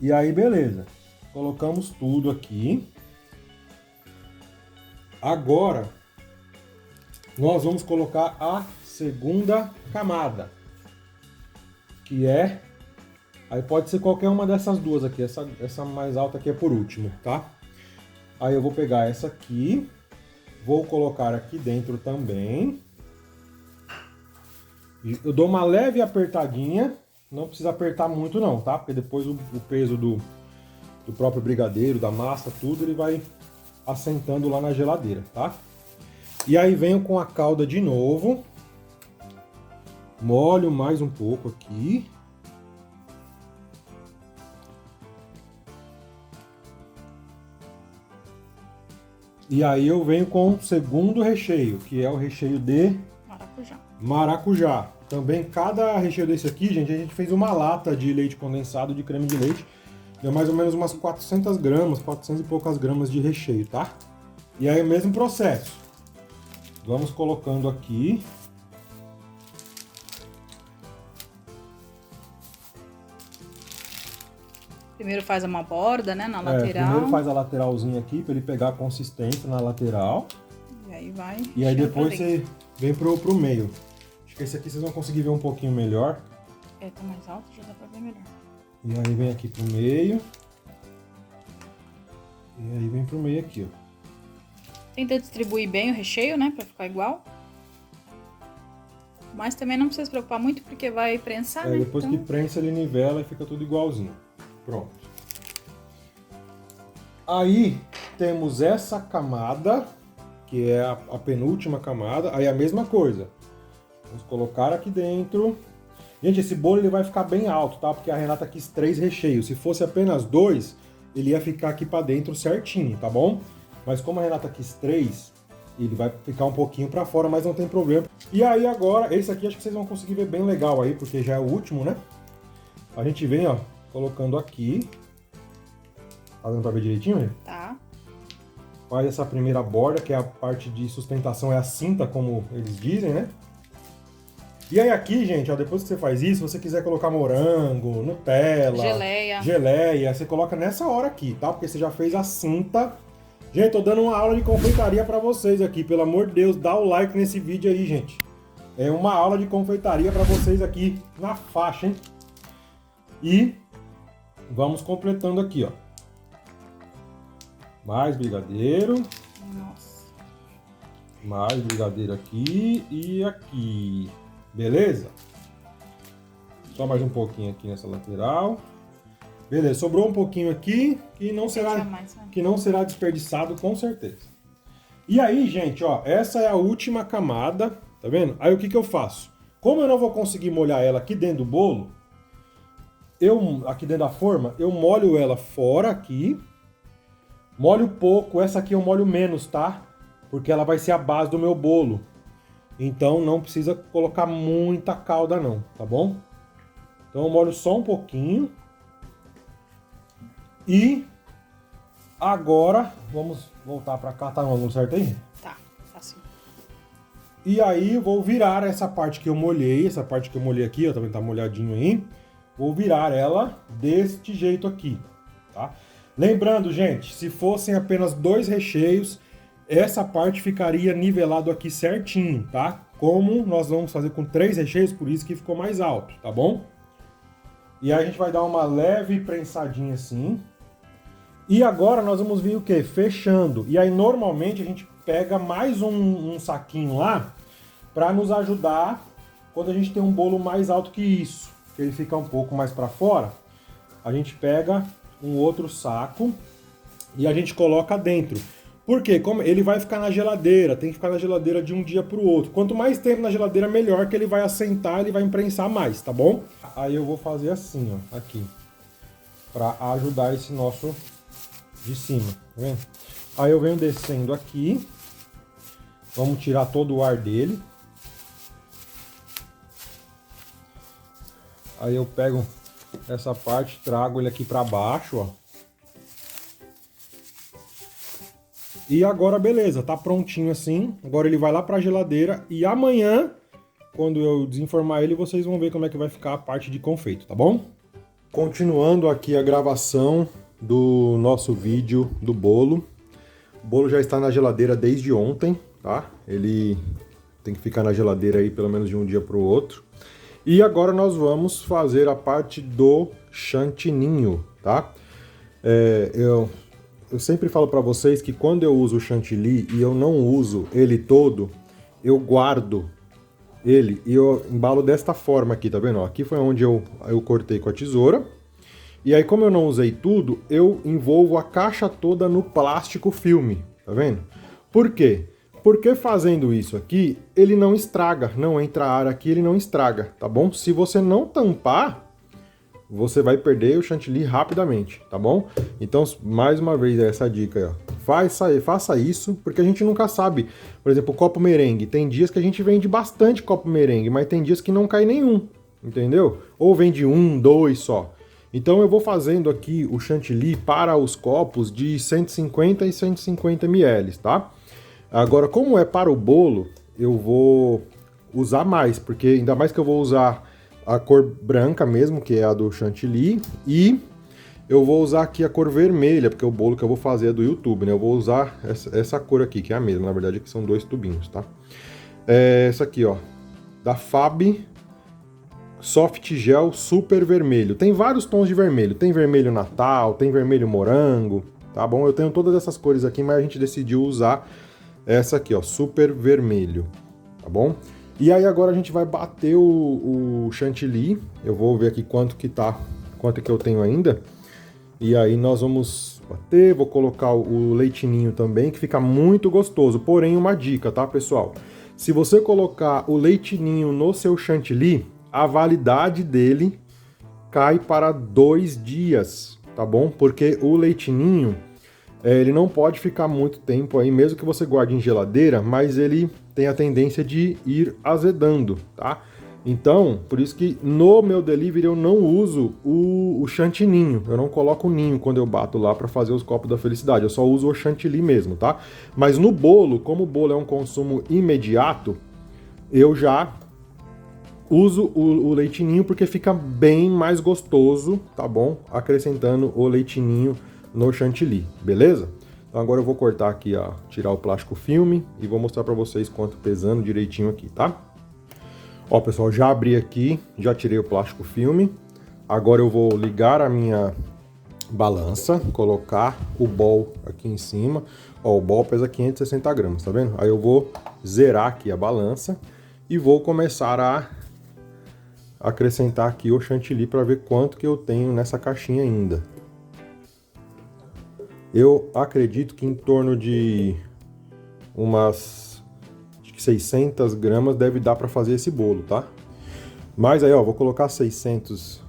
E aí, beleza. Colocamos tudo aqui. Agora, nós vamos colocar a segunda camada. Que é... Aí pode ser qualquer uma dessas duas aqui. Essa mais alta aqui é por último, tá? Aí eu vou pegar essa aqui. Vou colocar aqui dentro também. Eu dou uma leve apertadinha. Não precisa apertar muito não, tá? Porque depois o peso do próprio brigadeiro, da massa, tudo, ele vai assentando lá na geladeira, tá? E aí venho com a calda de novo. Molho mais um pouco aqui. E aí eu venho com o segundo recheio, que é o recheio de maracujá. Também cada recheio desse aqui, gente, a gente fez uma lata de leite condensado, de creme de leite. Deu mais ou menos umas 400 gramas, 400 e poucas gramas de recheio, tá? E aí o mesmo processo. Vamos colocando aqui. Primeiro faz uma borda, né, na lateral. Primeiro faz a lateralzinha aqui, pra ele pegar a consistência na lateral. E aí vai. E aí depois você vem pro meio. Acho que esse aqui vocês vão conseguir ver um pouquinho melhor. É, tá mais alto, já dá pra ver melhor. E aí vem aqui pro meio. E aí vem pro meio aqui, ó. Tenta distribuir bem o recheio, né, pra ficar igual. Mas também não precisa se preocupar muito, porque vai prensar, né? Depois que prensa, ele nivela e fica tudo igualzinho. Pronto. Aí temos essa camada, que é a penúltima camada. Aí a mesma coisa. Vamos colocar aqui dentro. Gente, esse bolo ele vai ficar bem alto, tá? Porque a Renata quis 3 recheios. Se fosse apenas 2, ele ia ficar aqui pra dentro certinho, tá bom? Mas como a Renata quis 3, ele vai ficar um pouquinho pra fora, mas não tem problema. E aí agora, esse aqui acho que vocês vão conseguir ver bem legal aí, porque já é o último, né? A gente vem, ó, colocando aqui. Tá dando pra ver direitinho, né? Tá. Faz essa primeira borda, que é a parte de sustentação, é a cinta, como eles dizem, né? E aí aqui, gente, ó, depois que você faz isso, se você quiser colocar morango, Nutella, geleia, você coloca nessa hora aqui, tá? Porque você já fez a cinta. Gente, tô dando uma aula de confeitaria pra vocês aqui, pelo amor de Deus, dá o like nesse vídeo aí, gente. É uma aula de confeitaria pra vocês aqui na faixa, hein? E vamos completando aqui, ó. Mais brigadeiro. Nossa. Mais brigadeiro aqui e aqui. Beleza? Só mais um pouquinho aqui nessa lateral. Beleza, sobrou um pouquinho aqui que não será desperdiçado com certeza. E aí, gente, ó, essa é a última camada, tá vendo? Aí o que eu faço? Como eu não vou conseguir molhar ela aqui dentro do bolo, aqui dentro da forma, eu molho ela fora aqui. Molho pouco, essa aqui eu molho menos, tá? Porque ela vai ser a base do meu bolo. Então não precisa colocar muita calda não, tá bom? Então eu molho só um pouquinho. E agora, vamos voltar pra cá, tá no ângulo certo aí? Tá sim. E aí eu vou virar essa parte que eu molhei, aqui, ó, também tá molhadinho aí. Vou virar ela deste jeito aqui, tá? Lembrando, gente, se fossem apenas 2 recheios, essa parte ficaria nivelado aqui certinho, tá? Como nós vamos fazer com 3 recheios, por isso que ficou mais alto, tá bom? E aí a gente vai dar uma leve prensadinha assim. E agora nós vamos vir o quê? Fechando. E aí normalmente a gente pega mais um saquinho lá para nos ajudar Quando a gente tem um bolo mais alto que isso, que ele fica um pouco mais para fora, a gente pega um outro saco e a gente coloca dentro. Por quê? Como ele vai ficar na geladeira, tem que ficar na geladeira de um dia para o outro. Quanto mais tempo na geladeira, melhor, que ele vai assentar, ele vai imprensar mais, tá bom? Aí eu vou fazer assim, ó, aqui, para ajudar esse nosso de cima, tá vendo? Aí eu venho descendo aqui, vamos tirar todo o ar dele. Aí eu pego essa parte, trago ele aqui para baixo, ó. E agora beleza, tá prontinho assim. Agora ele vai lá pra geladeira e amanhã, quando eu desenformar ele, vocês vão ver como é que vai ficar a parte de confeito, tá bom? Continuando aqui a gravação do nosso vídeo do bolo. O bolo já está na geladeira desde ontem, tá? Ele tem que ficar na geladeira aí pelo menos de um dia pro outro. E agora nós vamos fazer a parte do chantininho, tá? Eu sempre falo para vocês que quando eu uso o chantilly e eu não uso ele todo, eu guardo ele e eu embalo desta forma aqui, tá vendo? Aqui foi onde eu cortei com a tesoura. E aí, como eu não usei tudo, eu envolvo a caixa toda no plástico filme, tá vendo? Por quê? Porque fazendo isso aqui, ele não estraga, não entra ar aqui, ele não estraga, tá bom? Se você não tampar, você vai perder o chantilly rapidamente, tá bom? Então, mais uma vez, essa dica aí, ó. Faça isso, porque a gente nunca sabe. Por exemplo, o copo merengue. Tem dias que a gente vende bastante copo merengue, mas tem dias que não cai nenhum, entendeu? Ou vende 1, 2 só. Então eu vou fazendo aqui o chantilly para os copos de 150 e 150 ml, tá? Agora, como é para o bolo, eu vou usar mais, porque ainda mais que eu vou usar a cor branca mesmo, que é a do chantilly, e eu vou usar aqui a cor vermelha, porque o bolo que eu vou fazer é do YouTube, né? Eu vou usar essa cor aqui, que é a mesma, na verdade aqui são 2 tubinhos, tá? Essa aqui, ó, da Fab Soft Gel Super Vermelho. Tem vários tons de vermelho, tem vermelho Natal, tem vermelho morango, tá bom? Eu tenho todas essas cores aqui, mas a gente decidiu usar essa aqui, ó, Super Vermelho, tá bom? E aí agora a gente vai bater o chantilly. Eu vou ver aqui quanto que eu tenho ainda. E aí nós vamos bater, vou colocar o leitinho também, que fica muito gostoso. Porém, uma dica, tá, pessoal? Se você colocar o leitinho no seu chantilly, a validade dele cai para 2 dias, tá bom? Porque o leitinho, ele não pode ficar muito tempo aí, mesmo que você guarde em geladeira, mas ele tem a tendência de ir azedando, tá? Então, por isso que no meu delivery eu não uso o chantininho, eu não coloco o ninho quando eu bato lá para fazer os copos da felicidade, eu só uso o chantilly mesmo, tá? Mas no bolo, como o bolo é um consumo imediato, eu já uso o leitinho porque fica bem mais gostoso, tá bom? Acrescentando o leitinho no chantilly, beleza? Então agora eu vou cortar aqui, ó, tirar o plástico filme e vou mostrar pra vocês quanto pesando direitinho aqui, tá? Ó, pessoal, já abri aqui, já tirei o plástico filme. Agora eu vou ligar a minha balança, colocar o bol aqui em cima. Ó, o bol pesa 560 gramas, tá vendo? Aí eu vou zerar aqui a balança e vou começar a acrescentar aqui o chantilly para ver quanto que eu tenho nessa caixinha ainda. Eu acredito que em torno de umas 600 gramas deve dar para fazer esse bolo, tá? Mas aí, ó, vou colocar 600,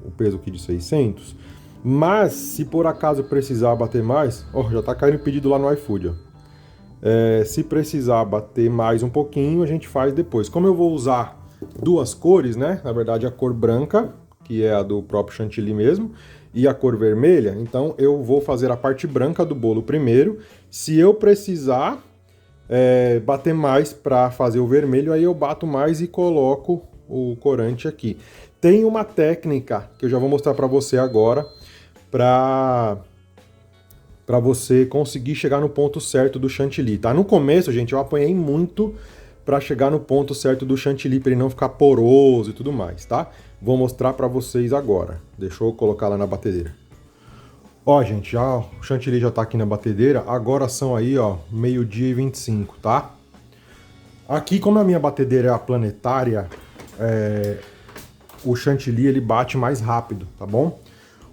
o peso aqui de 600. Mas se por acaso precisar bater mais, ó, já tá caindo o pedido lá no iFood, ó. Se precisar bater mais um pouquinho, a gente faz depois. Como eu vou usar 2 cores, né? Na verdade, a cor branca, que é a do próprio chantilly mesmo, e a cor vermelha, então eu vou fazer a parte branca do bolo primeiro. Se eu precisar bater mais para fazer o vermelho, aí eu bato mais e coloco o corante aqui. Tem uma técnica que eu já vou mostrar para você agora, para você conseguir chegar no ponto certo do chantilly, tá? No começo, gente, eu apanhei muito para chegar no ponto certo do chantilly, para ele não ficar poroso e tudo mais, tá? Vou mostrar para vocês agora. Deixa eu colocar lá na batedeira. Ó, gente, já, o chantilly já tá aqui na batedeira. Agora são aí, ó, 12h25, tá? Aqui, como a minha batedeira é a planetária, o chantilly ele bate mais rápido, tá bom?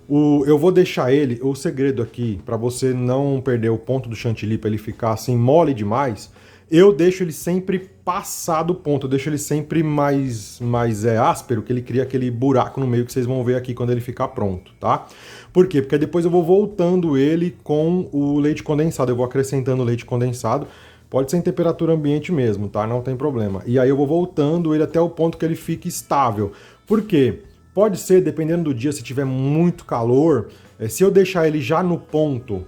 Eu vou deixar ele, o segredo aqui, para você não perder o ponto do chantilly, para ele ficar assim mole demais, eu deixo ele sempre passar do ponto, eu deixo ele sempre mais áspero, que ele cria aquele buraco no meio que vocês vão ver aqui quando ele ficar pronto, tá? Por quê? Porque depois eu vou voltando ele com o leite condensado, eu vou acrescentando leite condensado, pode ser em temperatura ambiente mesmo, tá? Não tem problema. E aí eu vou voltando ele até o ponto que ele fique estável. Por quê? Pode ser, dependendo do dia, se tiver muito calor, se eu deixar ele já no ponto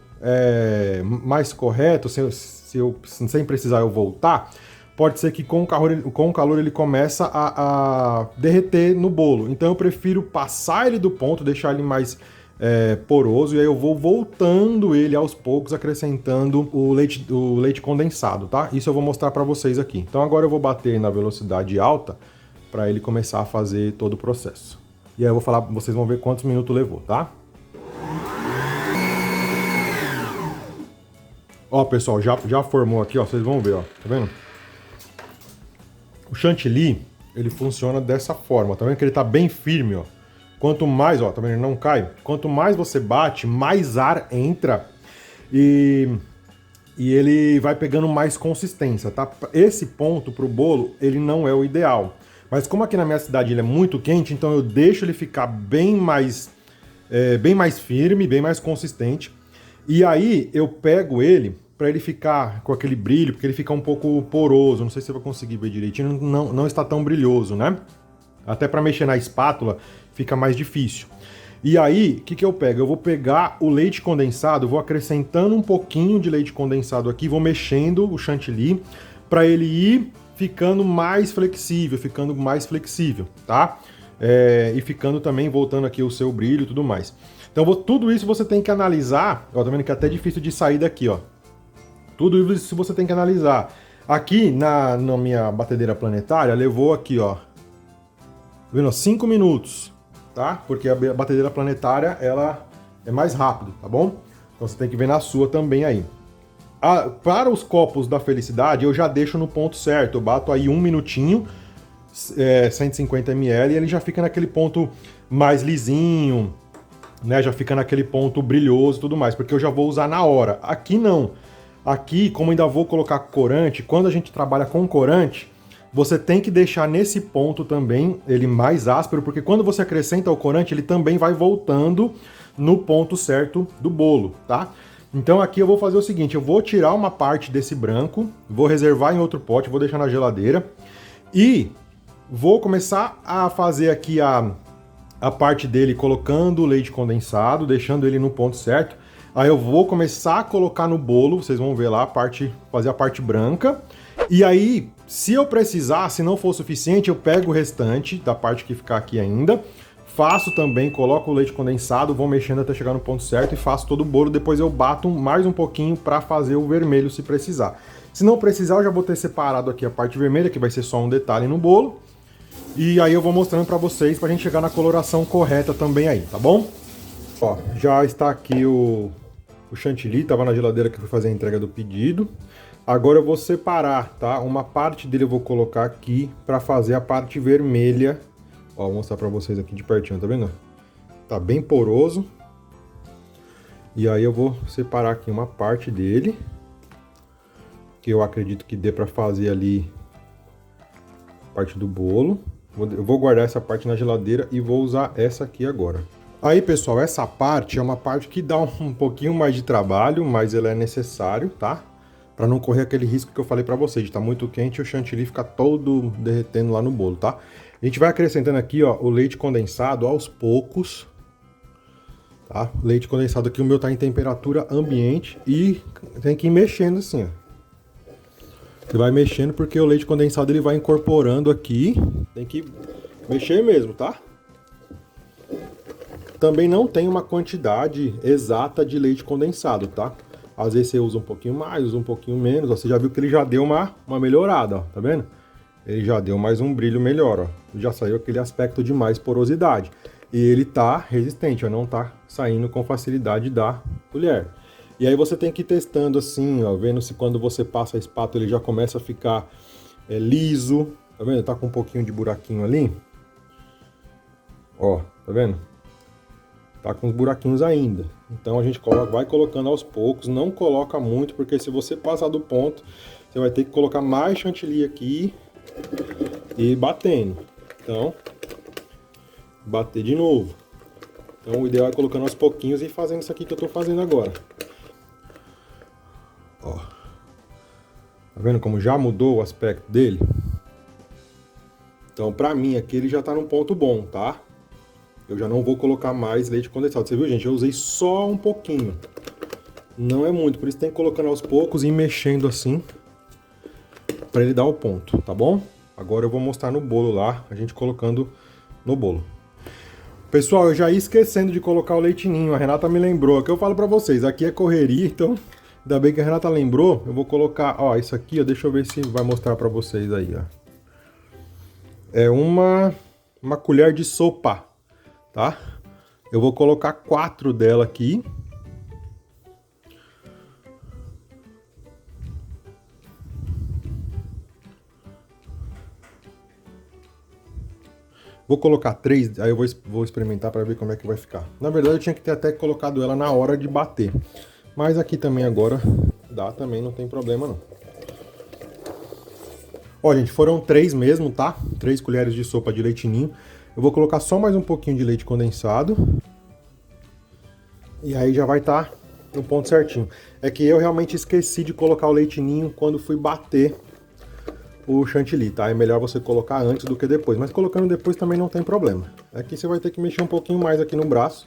mais correto, sem precisar eu voltar, pode ser que com o calor ele começa a derreter no bolo. Então eu prefiro passar ele do ponto, deixar ele mais poroso, e aí eu vou voltando ele aos poucos, acrescentando o leite condensado, tá? Isso eu vou mostrar para vocês aqui. Então agora eu vou bater na velocidade alta para ele começar a fazer todo o processo. E aí eu vou falar, vocês vão ver quantos minutos levou, tá? Ó, pessoal, já formou aqui, ó, vocês vão ver, ó, tá vendo? O chantilly, ele funciona dessa forma, tá vendo que ele tá bem firme, ó. Quanto mais, ó, tá vendo, ele não cai? Quanto mais você bate, mais ar entra e ele vai pegando mais consistência, tá? Esse ponto pro bolo, ele não é o ideal. Mas como aqui na minha cidade ele é muito quente, então eu deixo ele ficar bem mais firme, bem mais consistente. E aí eu pego ele para ele ficar com aquele brilho, porque ele fica um pouco poroso. Não sei se você vai conseguir ver direitinho, não está tão brilhoso, né? Até para mexer na espátula fica mais difícil. E aí, o que eu pego? Eu vou pegar o leite condensado, vou acrescentando um pouquinho de leite condensado aqui, vou mexendo o chantilly para ele ir ficando mais flexível, tá? E ficando também, voltando aqui o seu brilho e tudo mais. Então, tudo isso você tem que analisar, ó, tá vendo que é até difícil de sair daqui, ó. Tudo isso você tem que analisar. Aqui, na minha batedeira planetária, levou aqui, ó, tá vendo? 5 minutos, tá? Porque a batedeira planetária, ela é mais rápido, tá bom? Então, você tem que ver na sua também aí. Para os copos da felicidade, eu já deixo no ponto certo. Eu bato aí 1 minutinho, 150 ml, e ele já fica naquele ponto mais lisinho, né? Já fica naquele ponto brilhoso e tudo mais, porque eu já vou usar na hora. Aqui não. Aqui, como ainda vou colocar corante, quando a gente trabalha com corante, você tem que deixar nesse ponto também ele mais áspero, porque quando você acrescenta o corante, ele também vai voltando no ponto certo do bolo, tá? Então aqui eu vou fazer o seguinte, eu vou tirar uma parte desse branco, vou reservar em outro pote, vou deixar na geladeira e vou começar a fazer aqui a parte dele colocando o leite condensado, deixando ele no ponto certo. Aí eu vou começar a colocar no bolo, vocês vão ver lá, fazer a parte branca. E aí, se eu precisar, se não for suficiente, eu pego o restante da parte que ficar aqui ainda, faço também, coloco o leite condensado, vou mexendo até chegar no ponto certo e faço todo o bolo. Depois eu bato mais um pouquinho para fazer o vermelho se precisar. Se não precisar, eu já vou ter separado aqui a parte vermelha, que vai ser só um detalhe no bolo. E aí eu vou mostrando para vocês, pra gente chegar na coloração correta também aí, tá bom? Ó, já está aqui o chantilly, tava na geladeira que eu fui fazer a entrega do pedido. Agora eu vou separar, tá? Uma parte dele eu vou colocar aqui para fazer a parte vermelha. Ó, vou mostrar para vocês aqui de pertinho, tá vendo? Tá bem poroso. E aí eu vou separar aqui uma parte dele, que eu acredito que dê para fazer ali a parte do bolo. Eu vou guardar essa parte na geladeira e vou usar essa aqui agora. Aí, pessoal, essa parte é uma parte que dá um pouquinho mais de trabalho, mas ela é necessário, tá? Para não correr aquele risco que eu falei para vocês, de estar muito quente e o chantilly ficar todo derretendo lá no bolo, tá? A gente vai acrescentando aqui, ó, o leite condensado aos poucos, tá? Leite condensado aqui, o meu tá em temperatura ambiente e tem que ir mexendo assim, ó. Você vai mexendo porque o leite condensado ele vai incorporando aqui, tem que mexer mesmo, tá? Também não tem uma quantidade exata de leite condensado, tá? Às vezes você usa um pouquinho mais, usa um pouquinho menos. Ó, você já viu que ele já deu uma melhorada, ó, tá vendo? Ele já deu mais um brilho melhor, ó. Já saiu aquele aspecto de mais porosidade. E ele tá resistente, ó, não tá saindo com facilidade da colher. E aí você tem que ir testando assim, ó, vendo se quando você passa a espátula ele já começa a ficar liso, Tá vendo? Tá com um pouquinho de buraquinho ali. Ó, tá vendo? Tá com os buraquinhos ainda. Então a gente vai colocando aos poucos. Não coloca muito, porque se você passar do ponto, você vai ter que colocar mais chantilly aqui e batendo. Então, bater de novo. Então o ideal é colocando aos pouquinhos e fazendo isso aqui que eu tô fazendo agora. Ó. Tá vendo como já mudou o aspecto dele? Então pra mim aqui ele já tá num ponto bom, tá? Eu já não vou colocar mais leite condensado. Você viu, gente? Eu usei só um pouquinho. Não é muito, por isso tem que ir colocando aos poucos e mexendo assim pra ele dar o ponto, tá bom? Agora eu vou mostrar no bolo lá, a gente colocando no bolo. Pessoal, eu já ia esquecendo de colocar o leite ninho, a Renata me lembrou. Que eu falo pra vocês, aqui é correria, então ainda bem que a Renata lembrou. Eu vou colocar, ó, isso aqui, ó, deixa eu ver se vai mostrar pra vocês aí, ó. É uma colher de sopa, tá? Eu vou colocar 4 dela aqui. Vou colocar 3, aí eu vou experimentar para ver como é que vai ficar. Na verdade eu tinha que ter até colocado ela na hora de bater. Mas aqui também agora dá também, não tem problema não. Ó, gente, foram 3 mesmo, tá? 3 colheres de sopa de leite ninho. Eu vou colocar só mais um pouquinho de leite condensado. E aí já vai estar no ponto certinho. É que eu realmente esqueci de colocar o leite ninho quando fui bater o chantilly, tá? É melhor você colocar antes do que depois, mas colocando depois também não tem problema. Aqui você vai ter que mexer um pouquinho mais aqui no braço,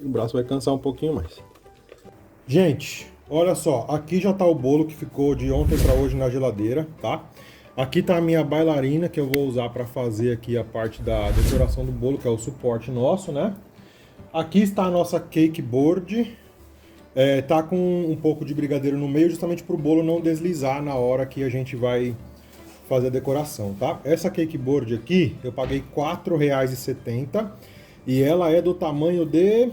e o braço vai cansar um pouquinho mais. Gente, olha só, aqui já tá o bolo que ficou de ontem para hoje na geladeira, tá? Aqui tá a minha bailarina que eu vou usar para fazer aqui a parte da decoração do bolo, que é o suporte nosso, né? Aqui está a nossa cake board. Tá com um pouco de brigadeiro no meio, justamente para o bolo não deslizar na hora que a gente vai fazer a decoração, tá? Essa cake board aqui, eu paguei R$ 4,70 e ela é do tamanho de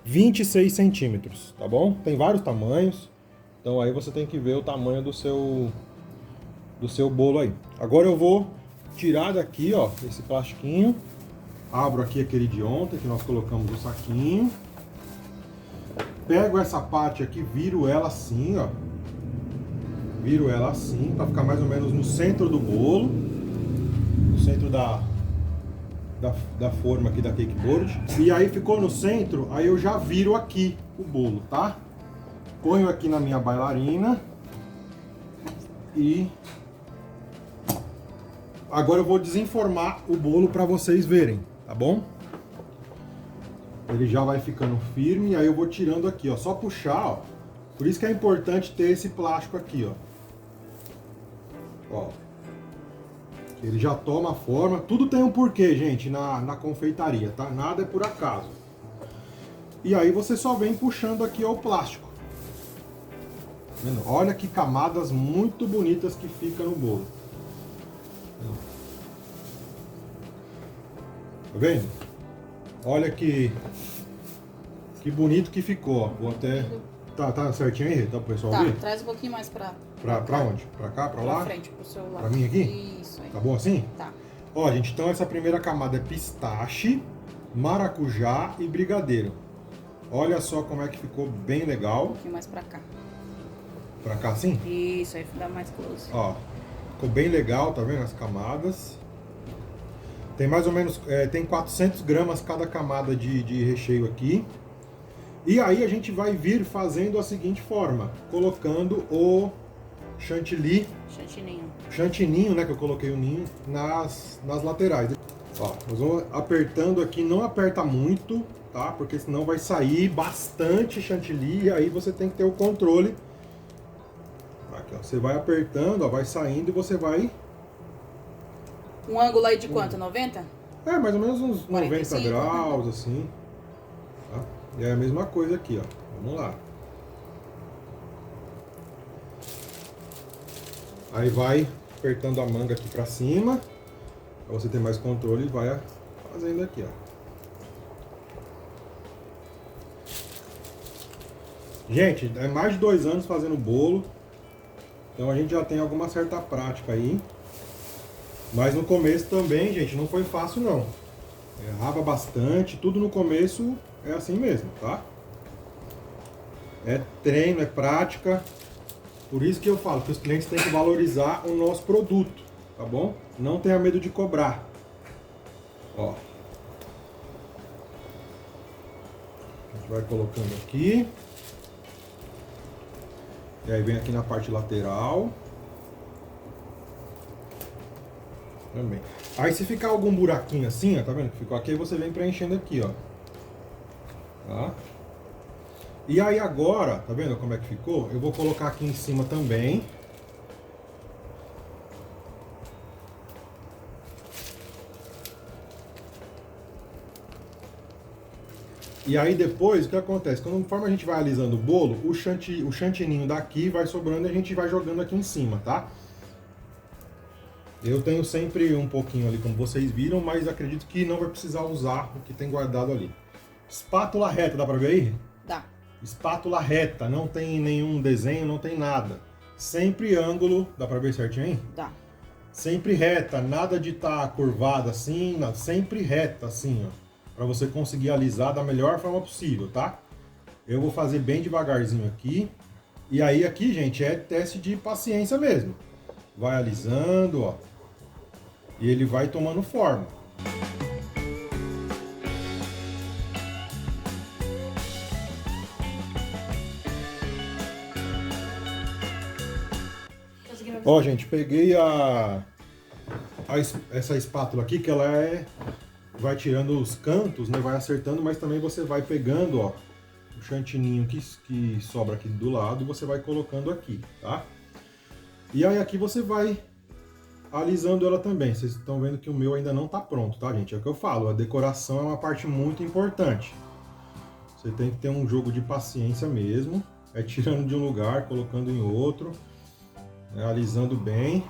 26 centímetros, tá bom? Tem vários tamanhos, então aí você tem que ver o tamanho do seu bolo aí. Agora eu vou tirar daqui, ó, esse plastiquinho, abro aqui aquele de ontem que nós colocamos no saquinho, pego essa parte aqui, viro ela assim, ó. Viro ela assim, para ficar mais ou menos no centro do bolo, no centro da forma aqui da cake board. E aí ficou no centro, aí eu já viro aqui o bolo, tá? Ponho aqui na minha bailarina e agora eu vou desenformar o bolo para vocês verem, tá bom? Ele já vai ficando firme, aí eu vou tirando aqui, ó, só puxar, ó. Por isso que é importante ter esse plástico aqui, ó. Ó, ele já toma forma. Tudo tem um porquê, gente, na confeitaria, tá? Nada é por acaso. E aí você só vem puxando aqui ó, o plástico. Vendo? Olha que camadas muito bonitas que fica no bolo. Tá vendo? Olha que bonito que ficou, ó. Vou até... Tá certinho aí, tá pro pessoal tá, ver? Traz um pouquinho mais pra onde? Pra cá, pra lá? Pra frente, pro seu lado. Pra mim aqui? Isso aí. Tá bom assim? Tá. Ó, gente, então essa primeira camada é pistache, maracujá e brigadeiro. Olha só como é que ficou bem legal. Um pouquinho mais pra cá. Pra cá assim? Isso, aí dá mais close. Ó, ficou bem legal, tá vendo as camadas? Tem mais ou menos, tem 400 gramas cada camada de recheio aqui. E aí a gente vai vir fazendo a seguinte forma, colocando o chantilly, chantininho, né, que eu coloquei o ninho, nas laterais. Ó, nós vamos apertando aqui, não aperta muito, tá, porque senão vai sair bastante chantilly e aí você tem que ter o controle. Aqui, ó, você vai apertando, ó, vai saindo e você vai... Um ângulo aí de quanto, 90? Mais ou menos uns 45, 90 graus, assim. Tá? E é a mesma coisa aqui, ó. Vamos lá. Aí vai apertando a manga aqui pra cima, pra você ter mais controle e vai fazendo aqui, ó. Gente, é mais de 2 anos fazendo bolo, então a gente já tem alguma certa prática aí. Mas no começo também, gente, não foi fácil não. Errava bastante, tudo no começo é assim mesmo, tá? É treino, é prática. Por isso que eu falo que os clientes têm que valorizar o nosso produto, tá bom? Não tenha medo de cobrar. Ó. A gente vai colocando aqui. E aí vem aqui na parte lateral. Também. Aí se ficar algum buraquinho assim, ó, tá vendo que ficou aqui, aí você vem preenchendo aqui, ó. Tá? E aí agora, tá vendo como é que ficou? Eu vou colocar aqui em cima também. E aí depois, o que acontece? Conforme a gente vai alisando o bolo, o chantininho daqui vai sobrando e a gente vai jogando aqui em cima, tá? Eu tenho sempre um pouquinho ali, como vocês viram, mas acredito que não vai precisar usar o que tem guardado ali. Espátula reta, dá pra ver aí? Dá. Espátula reta, não tem nenhum desenho, não tem nada. Sempre ângulo, dá pra ver certinho aí? Dá. Sempre reta, nada de estar curvada assim, não, sempre reta assim, ó. Pra você conseguir alisar da melhor forma possível, tá? Eu vou fazer bem devagarzinho aqui. E aí aqui, gente, é teste de paciência mesmo. Vai alisando, ó. E ele vai tomando forma. Ó, gente, peguei essa espátula aqui, que ela vai tirando os cantos, né? Vai acertando, mas também você vai pegando, ó, o chantininho que sobra aqui do lado e você vai colocando aqui, tá? E aí aqui você vai alisando ela também. Vocês estão vendo que o meu ainda não tá pronto, tá, gente? É o que eu falo, a decoração é uma parte muito importante. Você tem que ter um jogo de paciência mesmo. É tirando de um lugar, colocando em outro, né, alisando bem.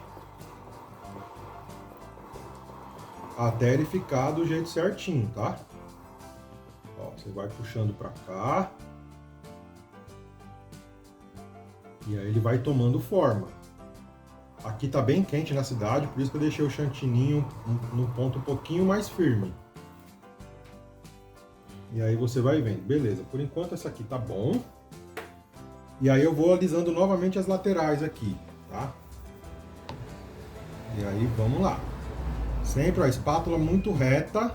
Até ele ficar do jeito certinho, tá? Ó, você vai puxando pra cá. E aí ele vai tomando forma. Aqui tá bem quente na cidade, por isso que eu deixei o chantininho no ponto um pouquinho mais firme. E aí você vai vendo. Beleza, por enquanto essa aqui tá bom. E aí eu vou alisando novamente as laterais aqui, tá? E aí vamos lá. Sempre a espátula muito reta.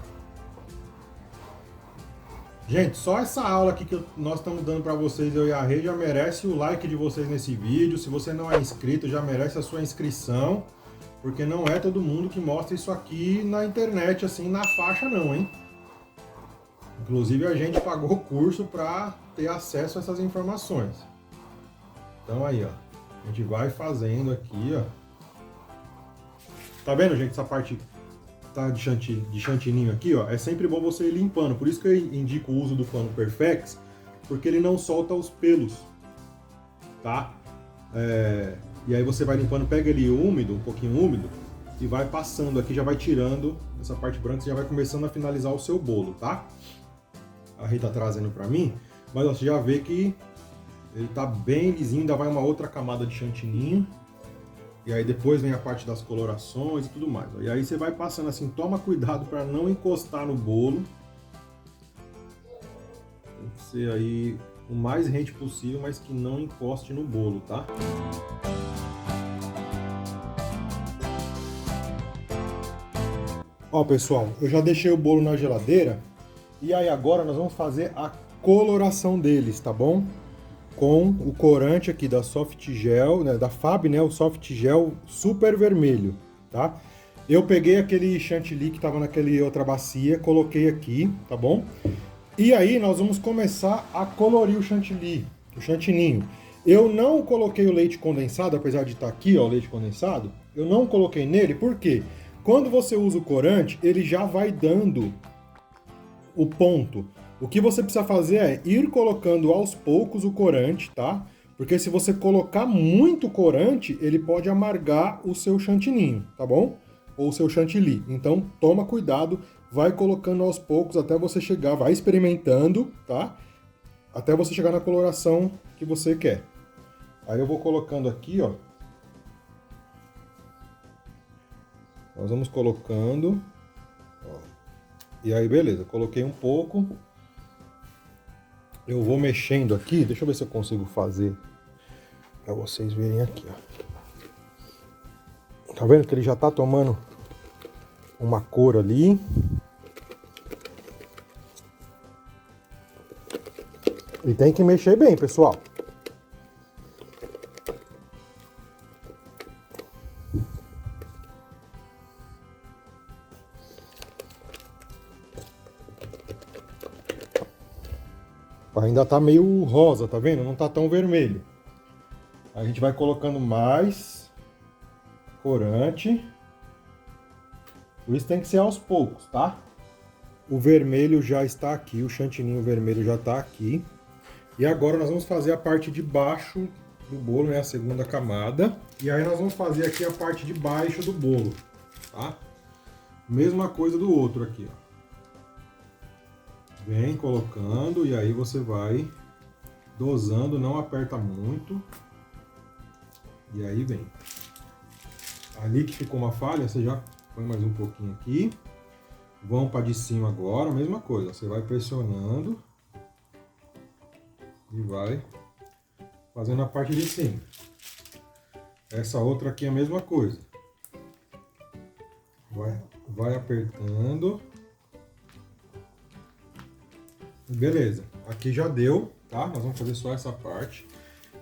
Gente, só essa aula aqui que nós estamos dando para vocês, eu e a Rê, já merece o like de vocês nesse vídeo. Se você não é inscrito, já merece a sua inscrição, porque não é todo mundo que mostra isso aqui na internet, assim, na faixa não, hein? Inclusive a gente pagou o curso para ter acesso a essas informações. Então aí, ó, a gente vai fazendo aqui, ó. Tá vendo, gente, essa parte tá de chantininho aqui, ó, é sempre bom você ir limpando. Por isso que eu indico o uso do pano Perfex, porque ele não solta os pelos, tá? E aí você vai limpando, pega ele úmido, um pouquinho úmido, e vai passando aqui, já vai tirando essa parte branca, você já vai começando a finalizar o seu bolo, tá? A Rita tá trazendo pra mim, mas ó, você já vê que ele tá bem lisinho, ainda vai uma outra camada de chantininho. E aí depois vem a parte das colorações e tudo mais. E aí você vai passando assim, toma cuidado para não encostar no bolo. Tem que ser aí o mais rente possível, mas que não encoste no bolo, tá? Ó, pessoal, eu já deixei o bolo na geladeira. E aí agora nós vamos fazer a coloração deles, tá bom? Com o corante aqui da Soft Gel, né, da Fab, né, o Soft Gel super vermelho, tá? Eu peguei aquele chantilly que estava naquela outra bacia, coloquei aqui, tá bom? E aí nós vamos começar a colorir o chantilly, o chantininho. Eu não coloquei o leite condensado, apesar de estar aqui, ó, o leite condensado, eu não coloquei nele, por quê? Quando você usa o corante, ele já vai dando o ponto. O que você precisa fazer é ir colocando aos poucos o corante, tá? Porque se você colocar muito corante, ele pode amargar o seu chantininho, tá bom? Ou o seu chantilly. Então, toma cuidado, vai colocando aos poucos até você chegar, vai experimentando, tá? Até você chegar na coloração que você quer. Aí eu vou colocando aqui, ó. Nós vamos colocando. Ó. E aí, beleza. Coloquei um pouco. Eu vou mexendo aqui. Deixa eu ver se eu consigo fazer para vocês verem aqui, ó. Tá vendo que ele já tá tomando uma cor ali. E tem que mexer bem, pessoal. Ainda tá meio rosa, tá vendo? Não tá tão vermelho. A gente vai colocando mais corante. Isso tem que ser aos poucos, tá? O vermelho já está aqui, o chantininho vermelho já tá aqui. E agora nós vamos fazer a parte de baixo do bolo, né? A segunda camada. E aí nós vamos fazer aqui a parte de baixo do bolo, tá? Mesma coisa do outro aqui, ó. Vem colocando e aí você vai dosando, não aperta muito. E aí vem. Ali que ficou uma falha, você já põe mais um pouquinho aqui. Vamos para de cima agora, mesma coisa. Você vai pressionando e vai fazendo a parte de cima. Essa outra aqui é a mesma coisa. Vai apertando. Beleza, aqui já deu, tá? Nós vamos fazer só essa parte.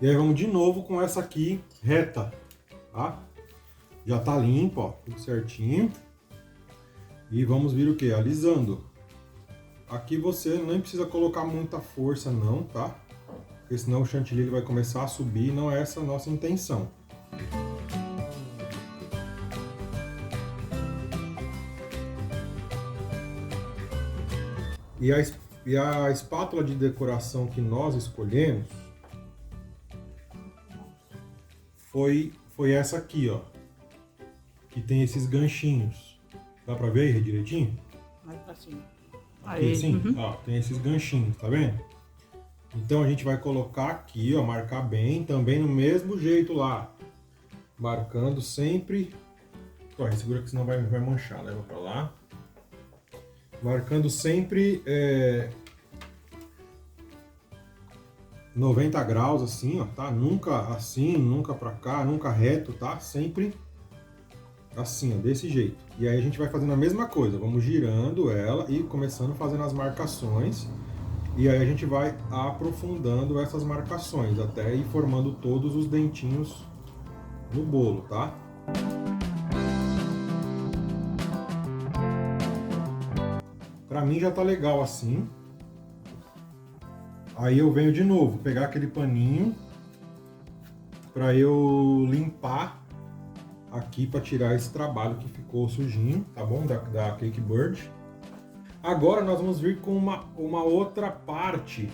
E aí vamos de novo com essa aqui reta, tá? Já tá limpo, ó, tudo certinho. E vamos vir o que? Alisando. Aqui você nem precisa colocar muita força não, tá? Porque senão o chantilly ele vai começar a subir e não é essa a nossa intenção. E a espátula de decoração que nós escolhemos foi essa aqui, ó. Que tem esses ganchinhos. Dá pra ver aí direitinho? Vai pra cima. Aqui assim, ó, tem esses ganchinhos, tá vendo? Então a gente vai colocar aqui, ó, marcar bem, também no mesmo jeito lá. Marcando sempre... Ó, segura que senão vai manchar, leva pra lá. Marcando sempre 90 graus assim, ó, tá? Nunca assim, nunca pra cá, nunca reto, tá? Sempre assim, ó, desse jeito. E aí a gente vai fazendo a mesma coisa, vamos girando ela e começando fazendo as marcações. E aí a gente vai aprofundando essas marcações até ir formando todos os dentinhos no bolo, tá? Pra mim já tá legal assim. Aí eu venho de novo, pegar aquele paninho pra eu limpar aqui pra tirar esse trabalho que ficou sujinho, tá bom? Da Cake Bird. Agora nós vamos vir com uma outra parte,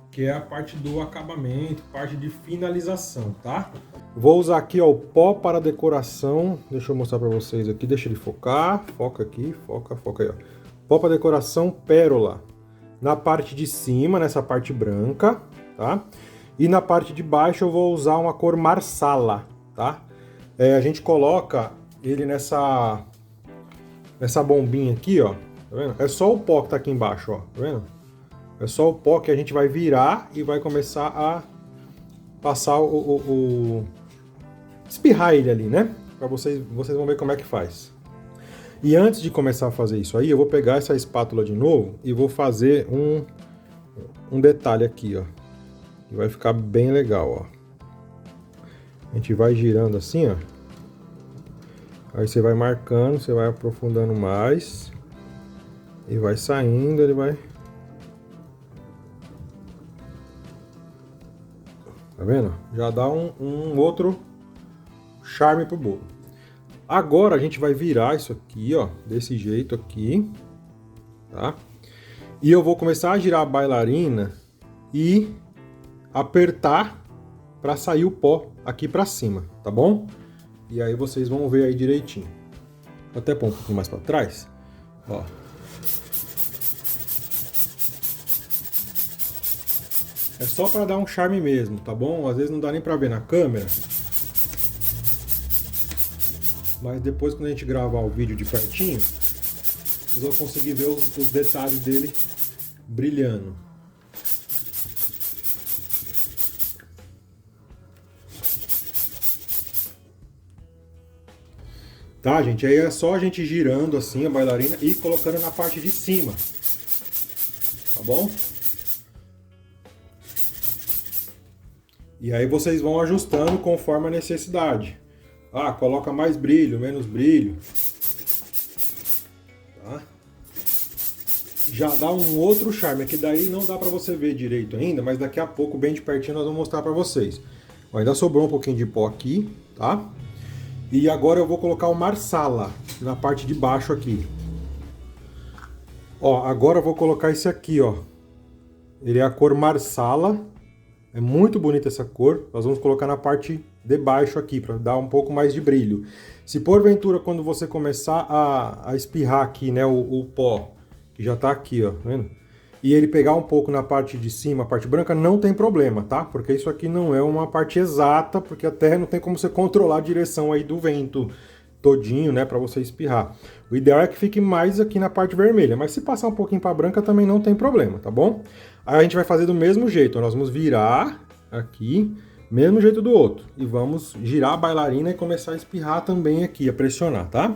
que é a parte do acabamento, parte de finalização, tá? Vou usar aqui, ó, o pó para decoração. Deixa eu mostrar pra vocês aqui, deixa ele focar. Foca aqui, foca aí, ó. Pó para decoração pérola. Na parte de cima, nessa parte branca, tá? E na parte de baixo eu vou usar uma cor marsala, tá? A gente coloca ele nessa bombinha aqui, ó. Tá vendo? É só o pó que tá aqui embaixo, ó. Tá vendo? É só o pó que a gente vai virar e vai começar a passar espirrar ele ali, né? Pra vocês vão ver como é que faz. E antes de começar a fazer isso aí, eu vou pegar essa espátula de novo e vou fazer um detalhe aqui, ó. Que vai ficar bem legal, ó. A gente vai girando assim, ó. Aí você vai marcando, você vai aprofundando mais. E vai saindo, ele vai... Tá vendo? Já dá um outro charme pro bolo. Agora a gente vai virar isso aqui, ó, desse jeito aqui, tá? E eu vou começar a girar a bailarina e apertar para sair o pó aqui para cima, tá bom? E aí vocês vão ver aí direitinho. Vou até pôr um pouquinho mais para trás, ó. É só para dar um charme mesmo, tá bom? Às vezes não dá nem para ver na câmera. mas depois quando a gente gravar o vídeo de pertinho, vocês vão conseguir ver os detalhes dele brilhando. Tá, gente? Aí é só a gente girando assim a bailarina e colocando na parte de cima. Tá bom? E aí vocês vão ajustando conforme a necessidade. Ah, coloca mais brilho, menos brilho. Tá? Já dá um outro charme, que daí não dá pra você ver direito ainda, mas daqui a pouco, bem de pertinho, nós vamos mostrar pra vocês. Ó, ainda sobrou um pouquinho de pó aqui, tá? E agora eu vou colocar o Marsala na parte de baixo aqui. Ó, agora eu vou colocar esse aqui, ó. Ele é a cor Marsala. É muito bonita essa cor. Nós vamos colocar na parte de baixo aqui, para dar um pouco mais de brilho. Se porventura, quando você começar a espirrar aqui, né, o pó, que já tá aqui, ó, tá vendo? E ele pegar um pouco na parte de cima, a parte branca, não tem problema, tá? Porque isso aqui não é uma parte exata, porque a terra não tem como você controlar a direção aí do vento todinho, né, para você espirrar. O ideal é que fique mais aqui na parte vermelha, mas se passar um pouquinho para branca também não tem problema, tá bom? Aí a gente vai fazer do mesmo jeito, nós vamos virar aqui, mesmo jeito do outro, e vamos girar a bailarina e começar a espirrar também aqui, a pressionar, tá?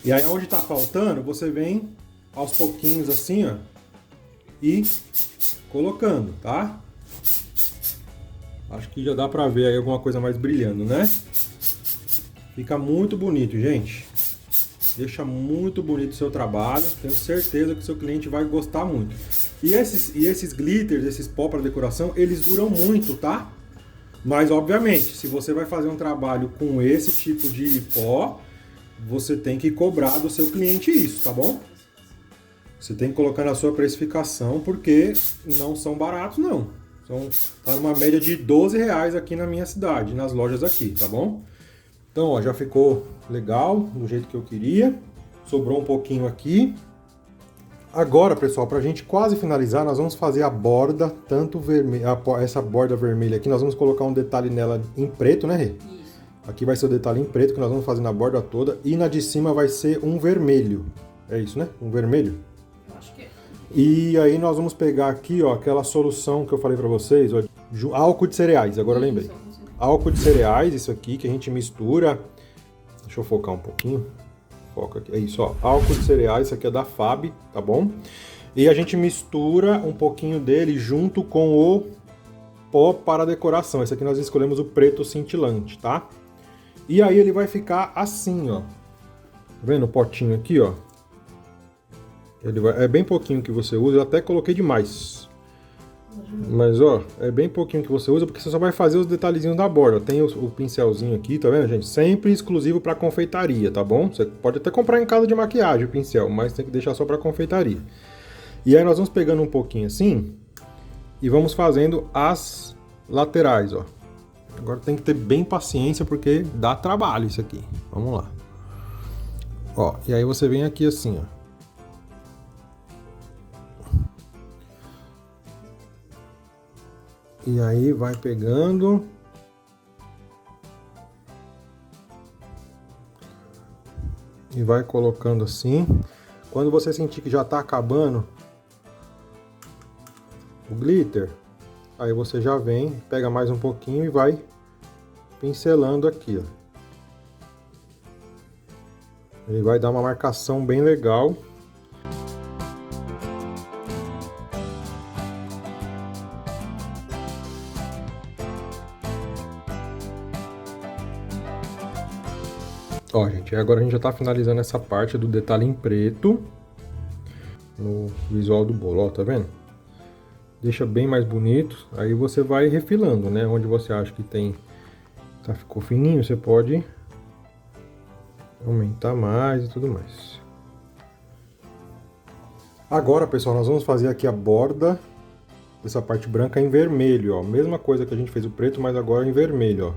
E aí onde tá faltando, você vem aos pouquinhos assim, ó, e colocando, tá? Acho que já dá pra ver aí alguma coisa mais brilhando, né? Fica muito bonito, gente. Deixa muito bonito o seu trabalho. Tenho certeza que o seu cliente vai gostar muito. E esses glitters, esses pó para decoração, eles duram muito, tá? Mas, obviamente, se você vai fazer um trabalho com esse tipo de pó, você tem que cobrar do seu cliente isso, tá bom? Você tem que colocar na sua precificação, porque não são baratos, não. Tá numa média de R$12 aqui na minha cidade, nas lojas aqui, tá bom? Então, ó, já ficou legal, do jeito que eu queria. Sobrou um pouquinho aqui. Agora, pessoal, pra gente quase finalizar, nós vamos fazer a borda, tanto vermelha, essa borda vermelha aqui, nós vamos colocar um detalhe nela em preto, né, Rê? Isso. Aqui vai ser o detalhe em preto que nós vamos fazer na borda toda. E na de cima vai ser um vermelho. É isso, né? Um vermelho. Eu acho que é. E aí nós vamos pegar aqui, ó, aquela solução que eu falei pra vocês, ó, álcool de cereais, agora eu lembrei. Álcool de cereais, isso aqui, que a gente mistura. Deixa eu focar um pouquinho. Foca aqui. É isso, ó. Álcool de cereais, isso aqui é da Fab, tá bom? E a gente mistura um pouquinho dele junto com o pó para decoração. Esse aqui nós escolhemos o preto cintilante, tá? E aí ele vai ficar assim, ó. Tá vendo o potinho aqui, ó? É bem pouquinho que você usa, eu até coloquei demais. Mas, ó, é bem pouquinho que você usa, porque você só vai fazer os detalhezinhos da borda. Tem o pincelzinho aqui, tá vendo, gente? Sempre exclusivo para confeitaria, tá bom? Você pode até comprar em casa de maquiagem o pincel, mas tem que deixar só para confeitaria. E aí nós vamos pegando um pouquinho assim e vamos fazendo as laterais, ó. Agora tem que ter bem paciência, porque dá trabalho isso aqui. Vamos lá. Ó, e aí você vem aqui assim, ó. E aí vai pegando. E vai colocando assim. Quando você sentir que já tá acabando o glitter, aí você já vem, pega mais um pouquinho e vai pincelando aqui, ó. Ele vai dar uma marcação bem legal. Ó, gente, agora a gente já tá finalizando essa parte do detalhe em preto no visual do bolo, ó, tá vendo? Deixa bem mais bonito, aí você vai refilando, né? Onde você acha que tem, ficou fininho, você pode aumentar mais e tudo mais. Agora, pessoal, nós vamos fazer aqui a borda dessa parte branca em vermelho, ó. Mesma coisa que a gente fez o preto, mas agora em vermelho, ó.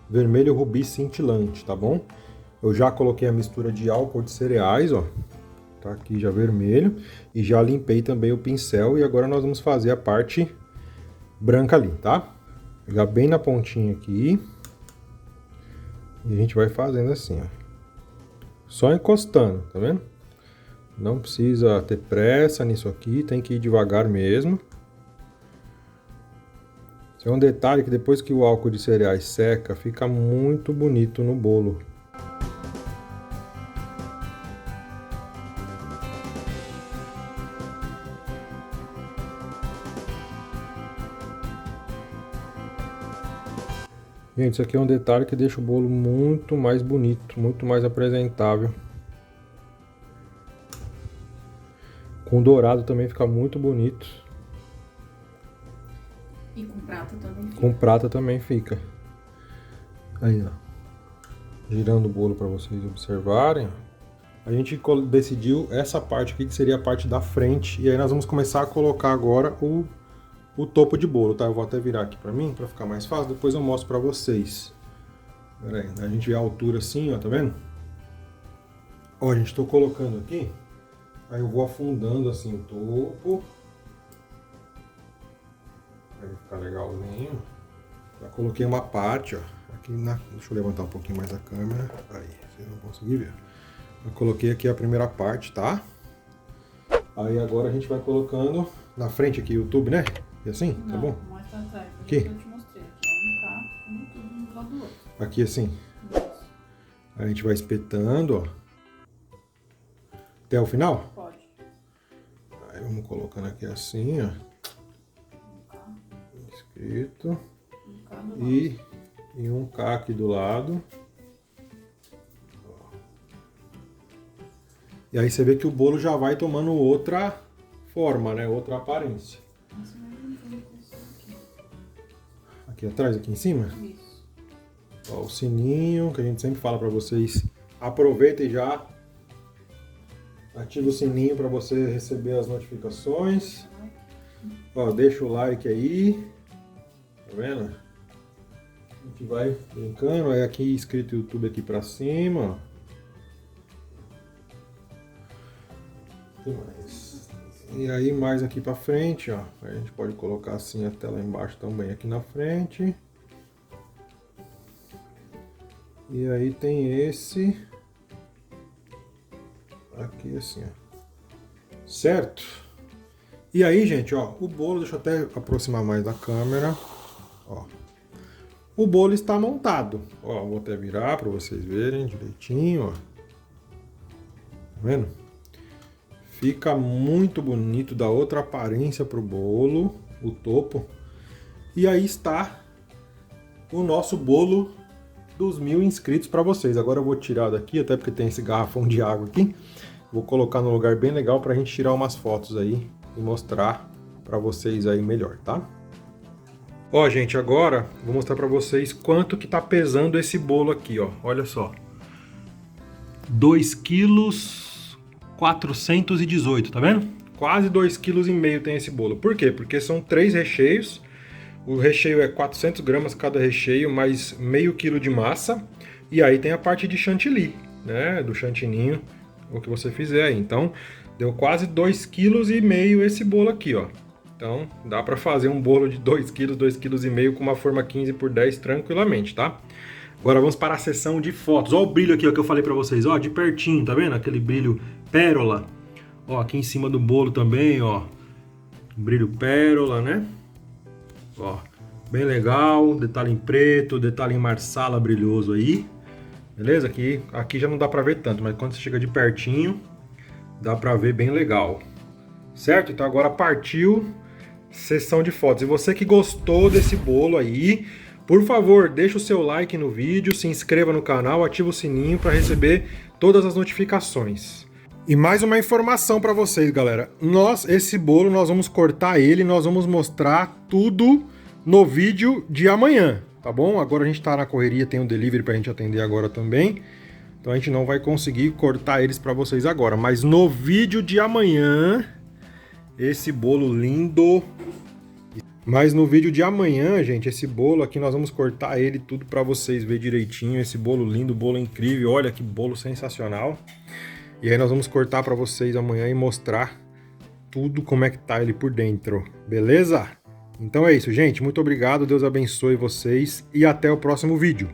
Vermelho rubi cintilante, tá bom? Eu já coloquei a mistura de álcool de cereais, ó. Tá aqui já vermelho. E já limpei também o pincel. E agora nós vamos fazer a parte branca ali, tá? Pegar bem na pontinha aqui. E a gente vai fazendo assim, ó. Só encostando, tá vendo? Não precisa ter pressa nisso aqui, tem que ir devagar mesmo. Esse é um detalhe que depois que o álcool de cereais seca, fica muito bonito no bolo. Gente, isso aqui é um detalhe que deixa o bolo muito mais bonito, muito mais apresentável. Com dourado também fica muito bonito. E com prata também fica. Com prata também fica. Aí, ó. Girando o bolo para vocês observarem. A gente decidiu essa parte aqui, que seria a parte da frente. E aí nós vamos começar a colocar agora o topo de bolo, tá? Eu vou até virar aqui para mim, para ficar mais fácil. Depois eu mostro para vocês. Pera aí, a gente vê a altura assim, ó, tá vendo? Ó, gente, tô colocando aqui. Aí eu vou afundando assim o topo. Aí vai ficar legalzinho. Já coloquei uma parte, ó. Aqui na... Deixa eu levantar um pouquinho mais a câmera. Aí, vocês vão conseguir ver. Eu coloquei aqui a primeira parte, tá? Aí agora a gente vai colocando na frente aqui o tubo, né? E assim, não, tá bom? Mais pra trás. Aqui? Eu te mostrei. Aqui é um K, um tubo do lado do outro. Aqui assim. Isso. Aí a gente vai espetando, ó. Até o final? Pode. Aí vamos colocando aqui assim, ó. Escrito. Um K do lado. E um K aqui do lado. E aí você vê que o bolo já vai tomando outra forma, né? Outra aparência. Aqui atrás, aqui em cima. Isso. Ó, o sininho, que a gente sempre fala para vocês. Aproveita e já ativa o sininho para você receber as notificações. Ó, deixa o like aí. Tá vendo? A gente vai brincando. Aí aqui escrito YouTube aqui para cima, ó. Tem mais. E aí mais aqui pra frente, ó. A gente pode colocar assim até lá embaixo também aqui na frente. E aí tem esse aqui assim, ó. Certo? E aí, gente, ó, o bolo, deixa eu até aproximar mais da câmera, ó. O bolo está montado. Ó, vou até virar para vocês verem direitinho, ó. Tá vendo? Fica muito bonito, dá outra aparência pro bolo, o topo. E aí está o nosso bolo dos 1000 inscritos para vocês. Agora eu vou tirar daqui, até porque tem esse garrafão de água aqui. Vou colocar num lugar bem legal pra gente tirar umas fotos aí e mostrar para vocês aí melhor, tá? Ó, gente, agora vou mostrar para vocês quanto que tá pesando esse bolo aqui, ó. Olha só. 2 quilos 418, tá vendo? Quase 2,5 kg tem esse bolo. Por quê? Porque são 3 recheios. O recheio é 400 gramas cada recheio, mais meio quilo de massa. E aí tem a parte de chantilly, né? Do chantininho, o que você fizer aí. Então, deu quase 2,5 kg esse bolo aqui, ó. Então, dá pra fazer um bolo de 2 kg, 2,5 kg com uma forma 15 por 10 tranquilamente, tá? Agora vamos para a sessão de fotos. Ó o brilho aqui, ó, que eu falei pra vocês, ó, de pertinho, tá vendo? Aquele brilho pérola. Ó, aqui em cima do bolo também, ó. Brilho pérola, né? Ó, bem legal. Detalhe em preto, detalhe em marsala brilhoso aí. Beleza? Aqui já não dá pra ver tanto, mas quando você chega de pertinho, dá pra ver bem legal. Certo? Então agora partiu sessão de fotos. E você que gostou desse bolo aí, por favor, deixa o seu like no vídeo, se inscreva no canal, ativa o sininho para receber todas as notificações. E mais uma informação para vocês, galera. Esse bolo, nós vamos cortar ele, nós vamos mostrar tudo no vídeo de amanhã, tá bom? Agora a gente tá na correria, tem um delivery pra gente atender agora também. Então a gente não vai conseguir cortar eles para vocês agora. Mas no vídeo de amanhã, esse bolo lindo Mas no vídeo de amanhã, gente, esse bolo aqui nós vamos cortar ele tudo para vocês verem direitinho. Esse bolo lindo, bolo incrível, olha que bolo sensacional. E aí nós vamos cortar para vocês amanhã e mostrar tudo como é que tá ele por dentro, beleza? Então é isso, gente. Muito obrigado, Deus abençoe vocês e até o próximo vídeo.